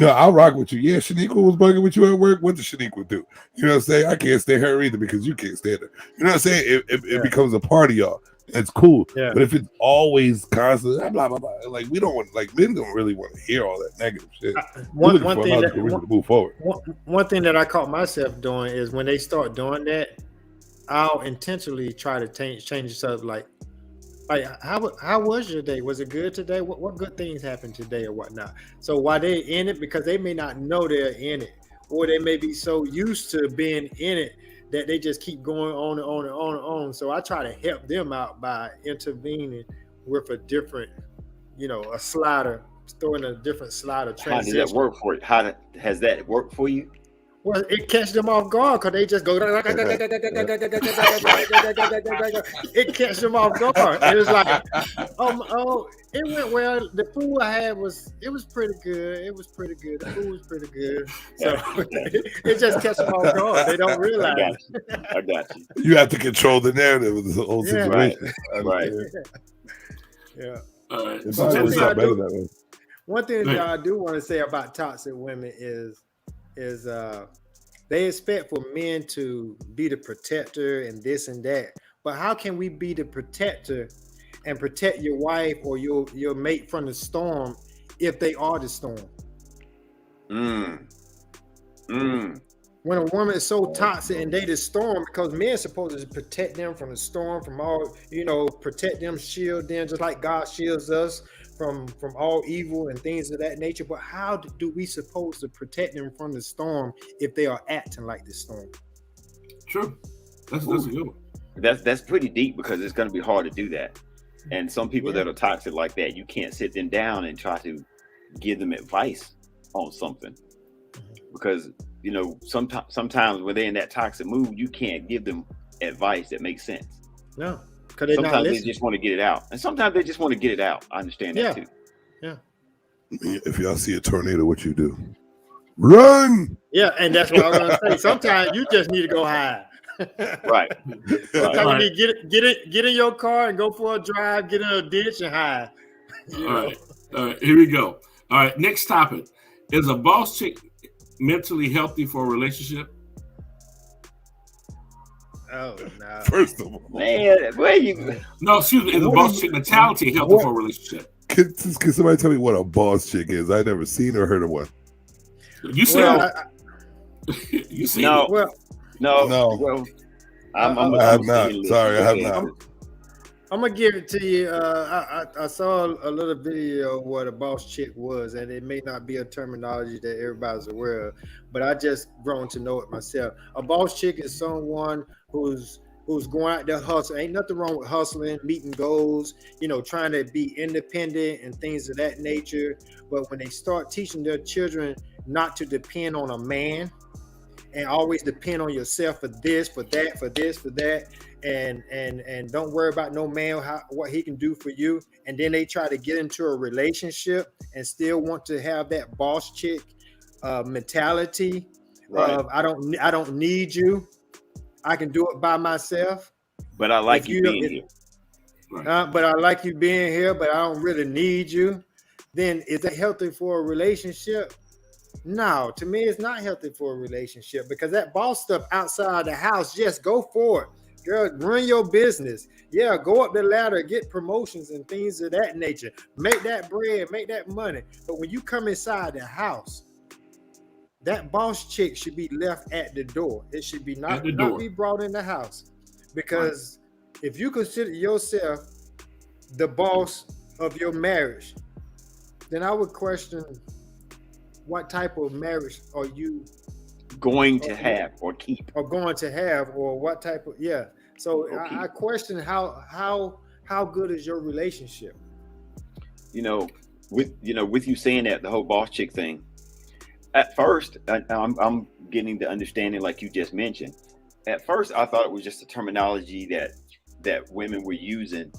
I'll rock with you. Yeah, Shaniqua was bugging with you at work. What does Shaniqua do? You know what I'm saying? I can't stand her either because you can't stand her. You know what I'm saying? It becomes a part of y'all. It's cool. Yeah. But if it's always constant, blah, blah, blah, like we don't want, like men don't really want to hear all that negative shit. One thing that I caught myself doing is when they start doing that, I'll intentionally try to change it up. Like how was your day? Was it good today? What good things happened today or whatnot? So while they're in it, because they may not know they're in it, or they may be so used to being in it that they just keep going on and on and on and on. So I try to help them out by intervening with a different, a slider, throwing a different slider. How did that work for you? Has that worked for you? Well, it catch them off guard because they just go. It catch them off guard. It was like, oh, it went well. The food I had was pretty good. It was pretty good. The food was pretty good. So it just catch them off guard. They don't realize. I got you. You have to control the narrative of the whole situation. Right. Yeah. All right. It's So check this out. better that way. One thing Go that ahead. I do want to say about toxic women is they expect for men to be the protector and this and that. But how can we be the protector and protect your wife or your mate from the storm if they are the storm? When a woman is so toxic and they the storm, because men are supposed to protect them from the storm, from all, protect them, shield them, just like God shields us from all evil and things of that nature. But how do we supposed to protect them from the storm if they are acting like the storm? True. That's a good one. That's pretty deep because it's going to be hard to do that. And some people that are toxic like that, you can't sit them down and try to give them advice on something, because sometimes when they're in that toxic mood, you can't give them advice that makes sense. No, because they're not Sometimes they listening. just want to get it out, and sometimes they just want to get it out. I understand that too. Yeah. If y'all see a tornado, what you do? Run! Yeah, and that's what I was gonna say. Sometimes you just need to go hide. Right. Sometimes you need to get in your car and go for a drive, get in a ditch and hide. All right. Here we go. All right. Next topic. Is a boss chick mentally healthy for a relationship? Oh no. First of all, Man, where you? No, excuse me. Is a boss chick mentality healthy for a relationship? can somebody tell me what a boss chick is? I never seen or heard of one. You see you see No. Well, No. Well, I have not. Sorry, I have not. I'm gonna give it to you. I saw a little video of what a boss chick was, and it may not be a terminology that everybody's aware of, but I just grown to know it myself. A boss chick is someone who's going out there hustling. Ain't nothing wrong with hustling, meeting goals, trying to be independent and things of that nature. But when they start teaching their children not to depend on a man and always depend on yourself for this, for that, for this, for that, and don't worry about no man, what he can do for you, and then they try to get into a relationship and still want to have that boss chick mentality of I don't need you, I can do it by myself. But I like you being here. But I like you being here, but I don't really need you. Then is that healthy for a relationship? No, to me, it's not healthy for a relationship, because that boss stuff outside the house, just go for it. Girl, run your business. Yeah, go up the ladder, get promotions and things of that nature. Make that bread, make that money. But when you come inside the house, that boss chick should be left at the door. It should be not be brought in the house. Because if you consider yourself the boss of your marriage, then I would question what type of marriage are you going to have or keep, or going to have, or what type of So I question how good is your relationship? With you saying that, the whole boss chick thing. At first, I'm getting the understanding, like you just mentioned. At first, I thought it was just a terminology that women were using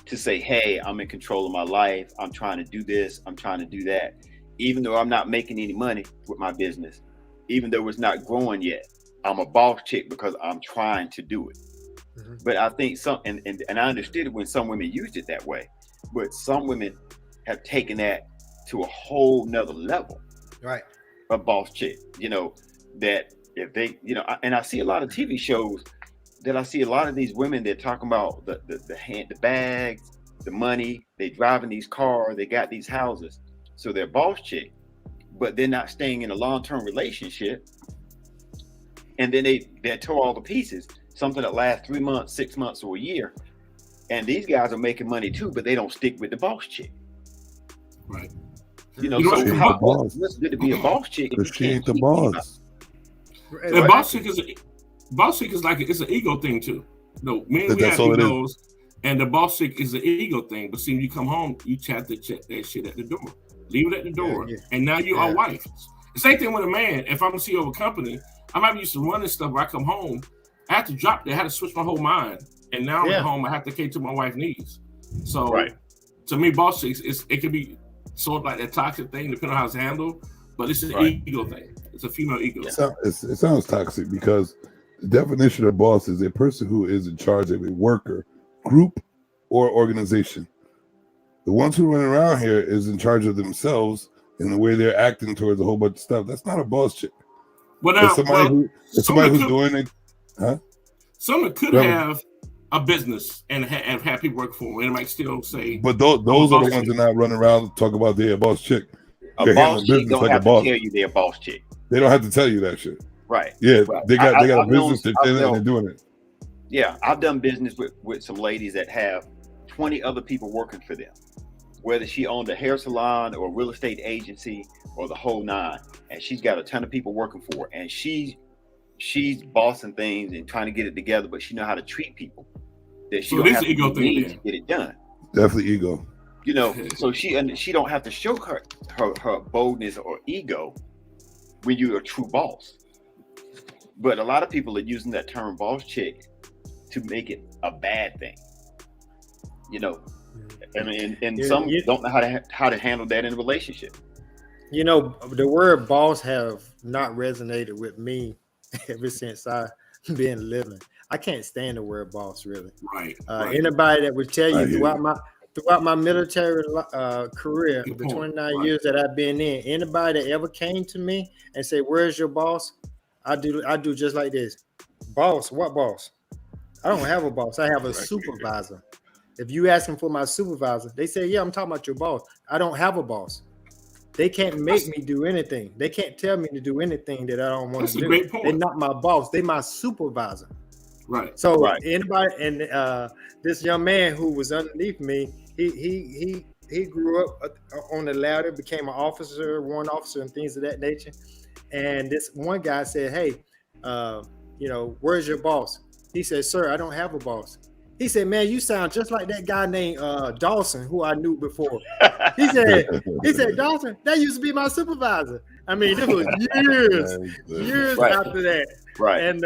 to say, "Hey, I'm in control of my life. I'm trying to do this. I'm trying to do that." Even though I'm not making any money with my business, even though it's not growing yet, I'm a boss chick because I'm trying to do it. Mm-hmm. But I think and I understood it when some women used it that way, but some women have taken that to a whole nother level. Right. A boss chick, that if they, and I see a lot of TV shows that I see a lot of these women that talking about the bags, the money, they driving these cars, they got these houses. So they're boss chick, but they're not staying in a long-term relationship. And then they're tore all to pieces, something that lasts 3 months, 6 months, or a year. And these guys are making money too, but they don't stick with the boss chick. Right. What's good to be a boss chick if she ain't the boss? And boss chick is like it's an ego thing too. No, men we have egos, and the boss chick is an ego thing. But see, when you come home, you chat that shit at the door. Leave it at the door, and now you are wife. The same thing with a man. If I'm the CEO of a company, I might be used to running stuff. When I come home, I have to drop there. I had to switch my whole mind. And now I'm at home. I have to cater to my wife's needs. So to me, boss chicks, it can be sort of like that toxic thing, depending on how it's handled. But it's an ego thing. It's a female ego. It sounds toxic because the definition of boss is a person who is in charge of a worker, group, or organization. The ones who run around here is in charge of themselves and the way they're acting towards a whole bunch of stuff. That's not a boss chick. Well, now, somebody who's doing it, huh? Someone could have a business and have people work for them, and it might still say. But those are the ones that not running around and talk about they're a boss chick. A boss chick don't have to tell you they're a boss chick. They don't have to tell you that shit. Right. Yeah, they got a business and they're doing it. Yeah, I've done business with some ladies that have 20 other people working for them, whether she owned a hair salon or a real estate agency or the whole nine, and she's got a ton of people working for her, and she's bossing things and trying to get it together, but she know how to treat people. That she don't have to ego thing to get it done. Definitely ego. You know, so she don't have to show her boldness or ego when you're a true boss. But a lot of people are using that term boss chick to make it a bad thing. You know, and some don't know how to handle that in a relationship. You know, the word boss have not resonated with me ever since I been living. I can't stand the word boss, really. Right. Anybody that would tell you throughout my military career, the 29 years that I've been in, anybody that ever came to me and say, "Where's your boss?" I do just like this. Boss? What boss? I don't have a boss. I have a supervisor. If you ask them for my supervisor, they say, "Yeah, I'm talking about your boss." I don't have a boss. They can't make me do anything. They can't tell me to do anything that I don't want to do. Great point. They're not my boss. They're my supervisor. Right. So anybody, and this young man who was underneath me, he grew up on the ladder, became an officer, warrant officer, and things of that nature. And this one guy said, "Hey, where's your boss?" He said, "Sir, I don't have a boss." He said, "Man, you sound just like that guy named Dawson, who I knew before." He said, "Dawson, that used to be my supervisor." I mean, this was years after that. Right. And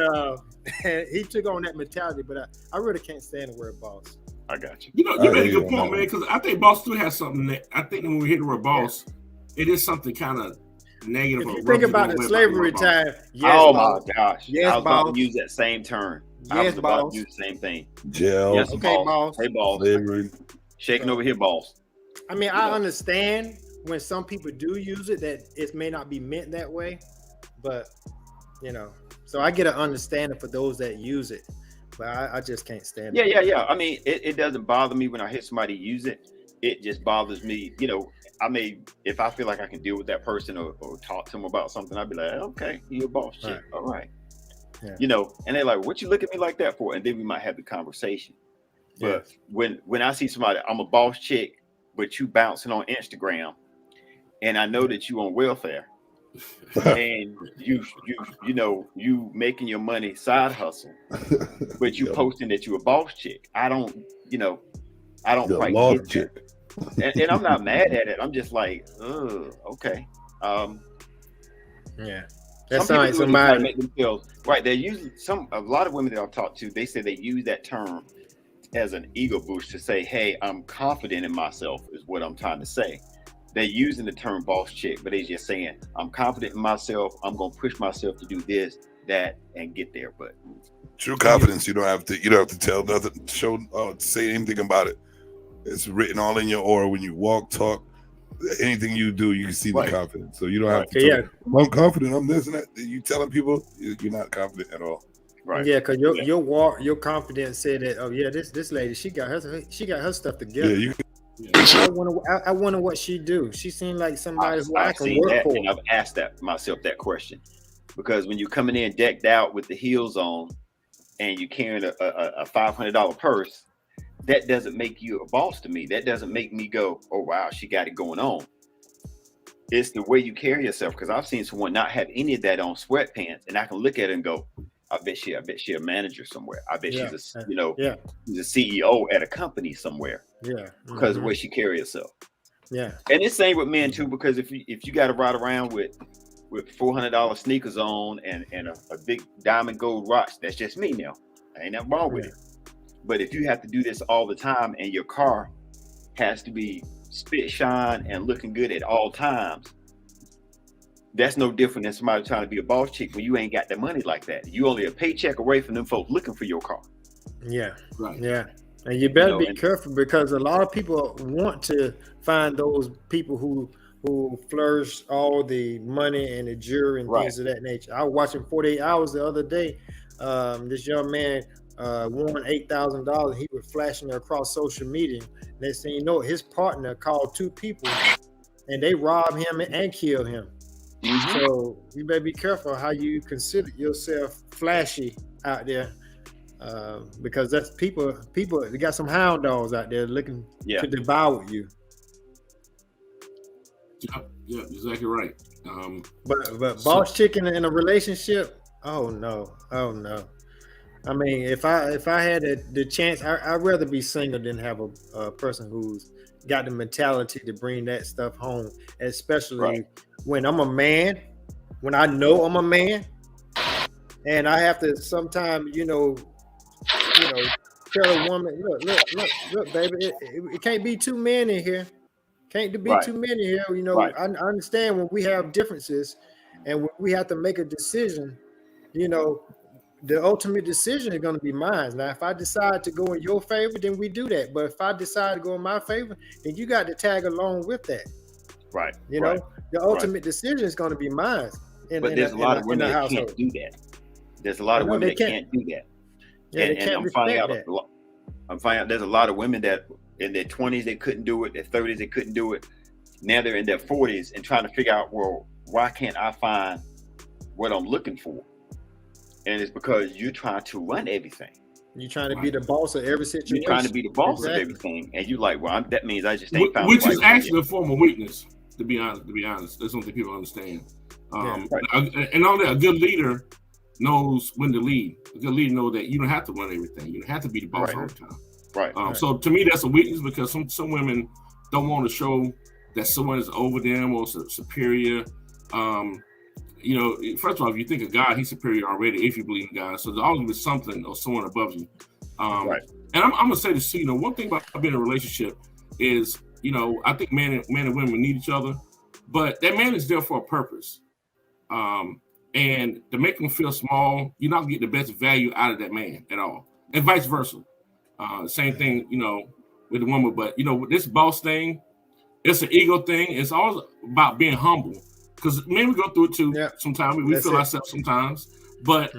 he took on that mentality, but I really can't stand the word boss. I got you. You know, you made a good point, man, because I think boss do have something that I think when we hear the word boss, it is something kind of negative. If you think about the slavery time, my gosh. Yes, I was about to use that same term. I was about to use the same thing. Jail. Yes, okay, boss. Hey, boss. Slavery. Shaking over here, boss. I mean, I understand when some people do use it that it may not be meant that way, but so I get an understanding for those that use it, but I just can't stand it. Yeah. I mean, it doesn't bother me when I hear somebody use it. It just bothers me. If I feel like I can deal with that person or talk to them about something, I'd be like, "Okay, you're a boss chick. All right." Yeah. And they're like, "What you look at me like that for?" And then we might have the conversation. But when I see somebody, I'm a boss chick, but you bouncing on Instagram, and I know that you on welfare, and you making your money side hustle, but you posting that you a boss chick. I don't quite get chick. And I'm not mad at it. I'm just like, okay. That sounds like somebody make them feel right. They're using a lot of women that I've talked to. They say they use that term as an ego boost to say, "Hey, I'm confident in myself," is what I'm trying to say. They're using the term boss chick, but they're just saying, "I'm confident in myself. I'm gonna push myself to do this, that, and get there." But true confidence, you don't have to tell nothing, say anything about it. It's written all in your aura when you walk, talk, anything you do, you can see the confidence. So you don't have to I'm confident, I'm this and that. You telling people you're not confident at all. Right. Yeah, because your confidence said that, "Oh yeah, this lady, she got her stuff together." I wonder what she do. She seemed like somebody who I can work for. And I've asked myself that question, because when you're coming in decked out with the heels on and you're carrying a $500 purse, that doesn't make you a boss to me. That doesn't make me go, "Oh wow, she got it going on." It's the way you carry yourself, because I've seen someone not have any of that on, sweatpants, and I can look at it and go, I bet she a manager somewhere. I bet she's she's a CEO at a company somewhere. Yeah. Because of the way she carries herself. Yeah. And it's same with men too, because if you got to ride around with with $400 sneakers on and a big diamond gold watch. That's just me now. Ain't nothing wrong with it. But if you have to do this all the time and your car has to be spit shine and looking good at all times, that's no different than somebody trying to be a boss chick when you ain't got the money like that. You only a paycheck away from them folks looking for your car. Yeah. Right. Yeah. And you better You know, be careful, because a lot of people want to find those people who flourish all the money and the jewelry and things of that nature. I was watching 48 Hours the other day. This young man won $8,000. He was flashing it across social media. Next thing you know, his partner called 2 people and they robbed him and killed him. So you better be careful how you consider yourself flashy out there, because that's people. They got some hound dogs out there looking to devour you. Yeah, exactly right. But boss chicken in a relationship, oh no. I mean, if I had the chance, I'd rather be single than have a person who's got the mentality to bring that stuff home, especially when I'm a man, when I know I'm a man, and I have to sometimes, tell a woman, look, baby, it can't be 2 men in here. Can't be too many here. I understand when we have differences and when we have to make a decision, the ultimate decision is going to be mine. Now, if I decide to go in your favor, then we do that. But if I decide to go in my favor, then you got to tag along with that. Right. The ultimate decision is going to be mine. But there's a lot of women that can't do that. There's a lot of women that can't do that. Yeah, and I'm finding out there's a lot of women that in their 20s they couldn't do it, their 30s they couldn't do it. Now they're in their 40s and trying to figure out, well, why can't I find what I'm looking for? And it's because you're trying to run everything. You're trying to be the boss of every situation. You're trying to be the boss of everything, and you're like, well, that means I just ain't found. Which is actually a form of weakness, to be honest. That's something people understand. And all that, a good leader knows when to lead. A good leader knows that you don't have to run everything. You don't have to be the boss all the time. Right. So to me, that's a weakness, because some women don't want to show that someone is over them or superior. First of all, if you think of God, he's superior already if you believe in God. So there's always be something or someone above you. And I'm going to say this too, one thing about being in a relationship is, I think men and women need each other, but that man is there for a purpose. And to make them feel small, you're not going to get the best value out of that man at all. And vice versa. Same thing, with the woman. But, this boss thing, it's an ego thing. It's all about being humble. Because men, we go through it too. Sometimes we feel ourselves sometimes, but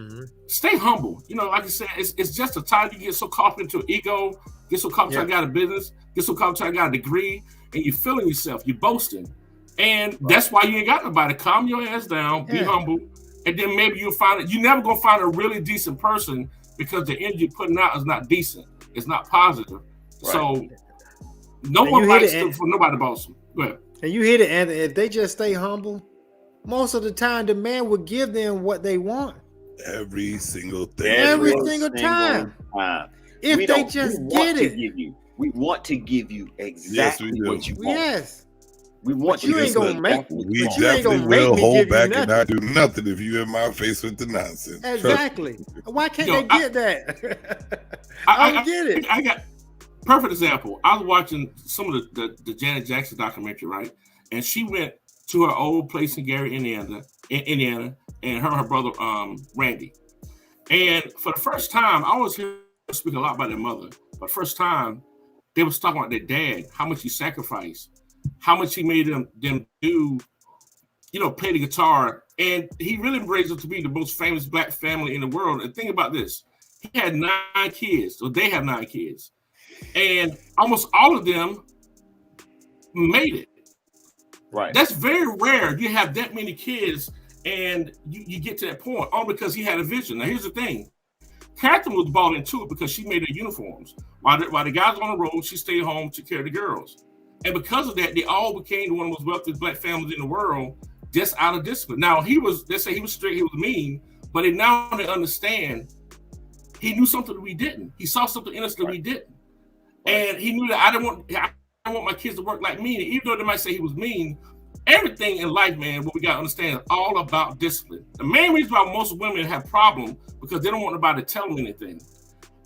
stay humble. Like I said, it's just a time you get so caught into ego, get so caught into I got a business, get so caught into I got a degree, and you're feeling yourself, you're boasting, and that's why you ain't got nobody. Calm your ass down, be humble, and then maybe you'll find it. You're never gonna find a really decent person because the energy you're putting out is not decent. It's not positive. So no one likes for nobody to boss them. Go ahead. And you hit it, and if they just stay humble, most of the time the man will give them what they want. Every single thing. Every single time. If they just get it. We want to give you exactly what you want. Yes. We want you ain't gonna make me. We definitely will hold back and not do nothing if you in my face with the nonsense. Exactly. Why can't they get that? I don't get it. I got perfect example. I was watching some of the Janet Jackson documentary, right? And she went to her old place in Gary, Indiana, and her brother Randy. And for the first time, I always hear her speak a lot about their mother. But first time, they was talking about their dad, how much he sacrificed, how much he made them do, play the guitar. And he really raised them to be the most famous black family in the world. And think about this. He had 9 kids, or they have 9 kids. And almost all of them made it. Right. That's very rare. You have that many kids and you get to that point, all because he had a vision. Now, here's the thing. Catherine was bought into it because she made their uniforms. While the guys were on the road, she stayed home to care of the girls. And because of that, they all became one of the most wealthiest black families in the world just out of discipline. Now, they say he was strict, he was mean, but they understand he knew something that we didn't. He saw something in us that we didn't. And he knew that I don't want my kids to work like me. Even though they might say he was mean, everything in life, man, what we got to understand is all about discipline. The main reason why most women have problems because they don't want nobody to tell them anything.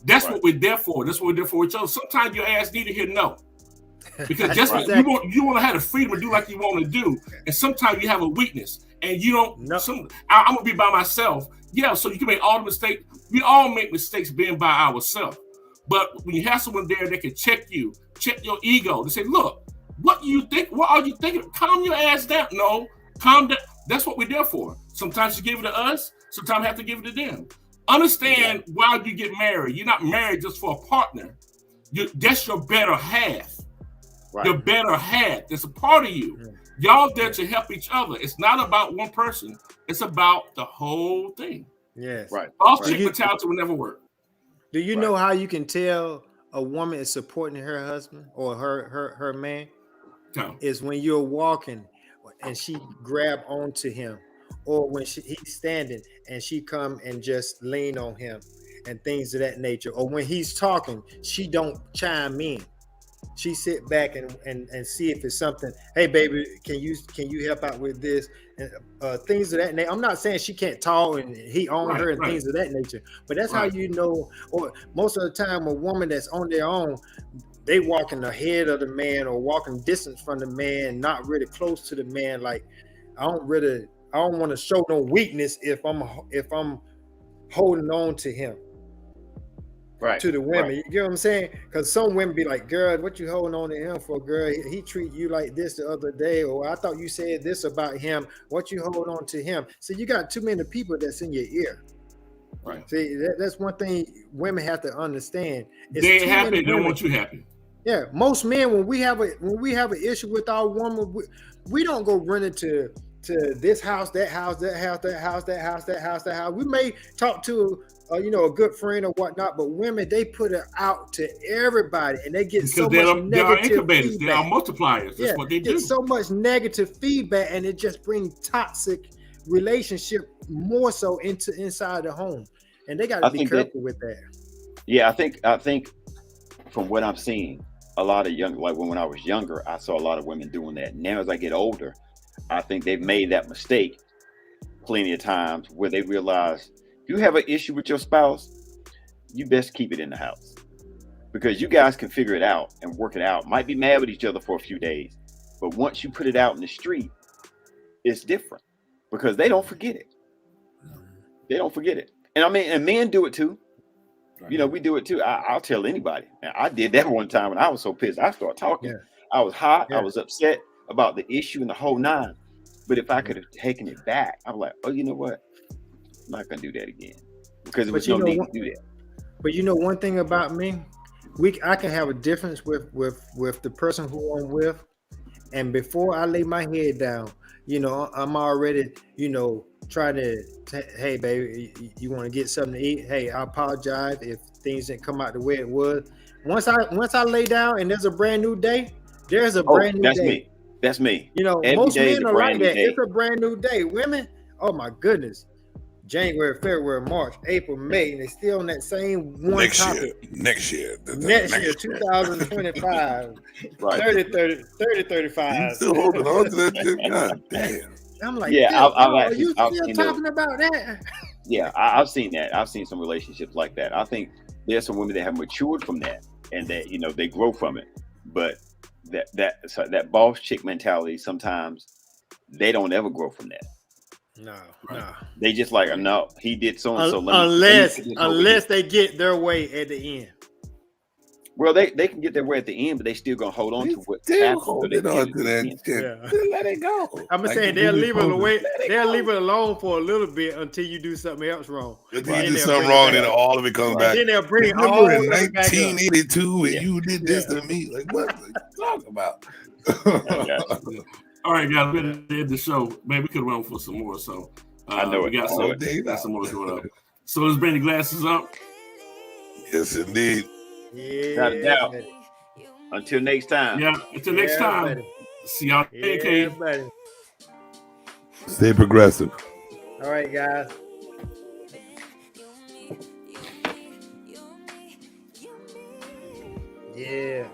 That's what we're there for. That's what we're there for each other. Sometimes your ass need to hear no. Because just you want to have the freedom to do like you want to do. And sometimes you have a weakness and you don't. I'm going to be by myself. Yeah, so you can make all the mistakes. We all make mistakes being by ourselves. But when you have someone there that can check you, check your ego, to say, look, what do you think? What are you thinking? Calm your ass down. No, calm down. That's what we're there for. Sometimes you give it to us. Sometimes you have to give it to them. Understand why you get married. You're not married just for a partner. That's your better half. Right. Your better half. That's a part of you. Y'all there to help each other. It's not about one person. It's about the whole thing. Yes. Right. False chick mentality will never work. Do you know how you can tell a woman is supporting her husband or her man? No. Is when you're walking and she grab onto him, or when he's standing and she come and just lean on him and things of that nature, or when he's talking, she don't chime in. She sit back and see if it's something. Hey, baby, can you help out with this? And things of that nature. I'm not saying she can't talk and he on her and things of that nature, but that's how you know. Or most of the time, a woman that's on their own, they walking ahead of the man or walking distance from the man, not really close to the man. Like I don't want to show no weakness if I'm holding on to him. Right. To the women, you get what I'm saying? Because some women be like, girl, what you holding on to him for, girl? He treat you like this the other day, or I thought you said this about him. What you hold on to him? So you got too many people that's in your ear. Right. See, that's one thing women have to understand. They ain't happy. They don't want you happy. Yeah, most men, when we have an issue with our woman, we don't go running to this house, that house, that house, that house, that house, that house, that house. We may talk to a good friend or whatnot, but women, they put it out to everybody, and they get so much negative feedback. They are multipliers. That's what they do. So much negative feedback, and it just brings toxic relationship more so inside the home, and they got to be careful with that. Yeah, I think from what I'm seeing, a lot of when I was younger, I saw a lot of women doing that. Now, as I get older, I think they've made that mistake plenty of times where they realize if you have an issue with your spouse, you best keep it in the house because you guys can figure it out and work it out. Might be mad with each other for a few days, but once you put it out in the street, it's different because they don't forget it. They don't forget it. And I mean, and men do it too. We do it too. I'll tell anybody. I did that one time when I was so pissed. I started talking. Yeah. I was hot. Yeah. I was upset about the issue and the whole nine. But if I could have taken it back, I'm like, oh, you know what? I'm not gonna do that again because there was no need to do that. But one thing about me, I can have a difference with the person who I'm with, and before I lay my head down, I'm already trying to hey baby, you want to get something to eat? Hey, I apologize if things didn't come out the way it was. Once I lay down and there's a brand new day, there's a brand new day. That's me. Most men are like that. It's a brand new day. Women, oh my goodness. January, February, March, April, May, and they still on that same one topic. Next year, 2025, right. 30, 35. You still holding on to that shit? God damn. I'm like, are you still talking about that? Yeah, I've seen that. I've seen some relationships like that. I think there's some women that have matured from that and that, they grow from it. But that boss chick mentality, sometimes they don't ever grow from that. No. They just like, no, he did so and so. Unless they get their way at the end. Well, they can get their way at the end, but they still gonna hold on to what happened. Holding on to that shit. Yeah. Let it go. I'm saying they'll leave it away. They'll leave it alone for a little bit until you do something else wrong. Until you do something wrong, then all of it comes back. Then they'll bring it all in 1982, and you did this to me. Like, what are you talking about? All right, guys, we're going to end the show. Man, we could have run for some more. So I know we got some more going up. So let's bring the glasses up. Yes, indeed. Yeah. Not a doubt. Until next time. Yeah, until next time. Buddy. See y'all. Buddy. Stay progressive. All right, guys. Yeah.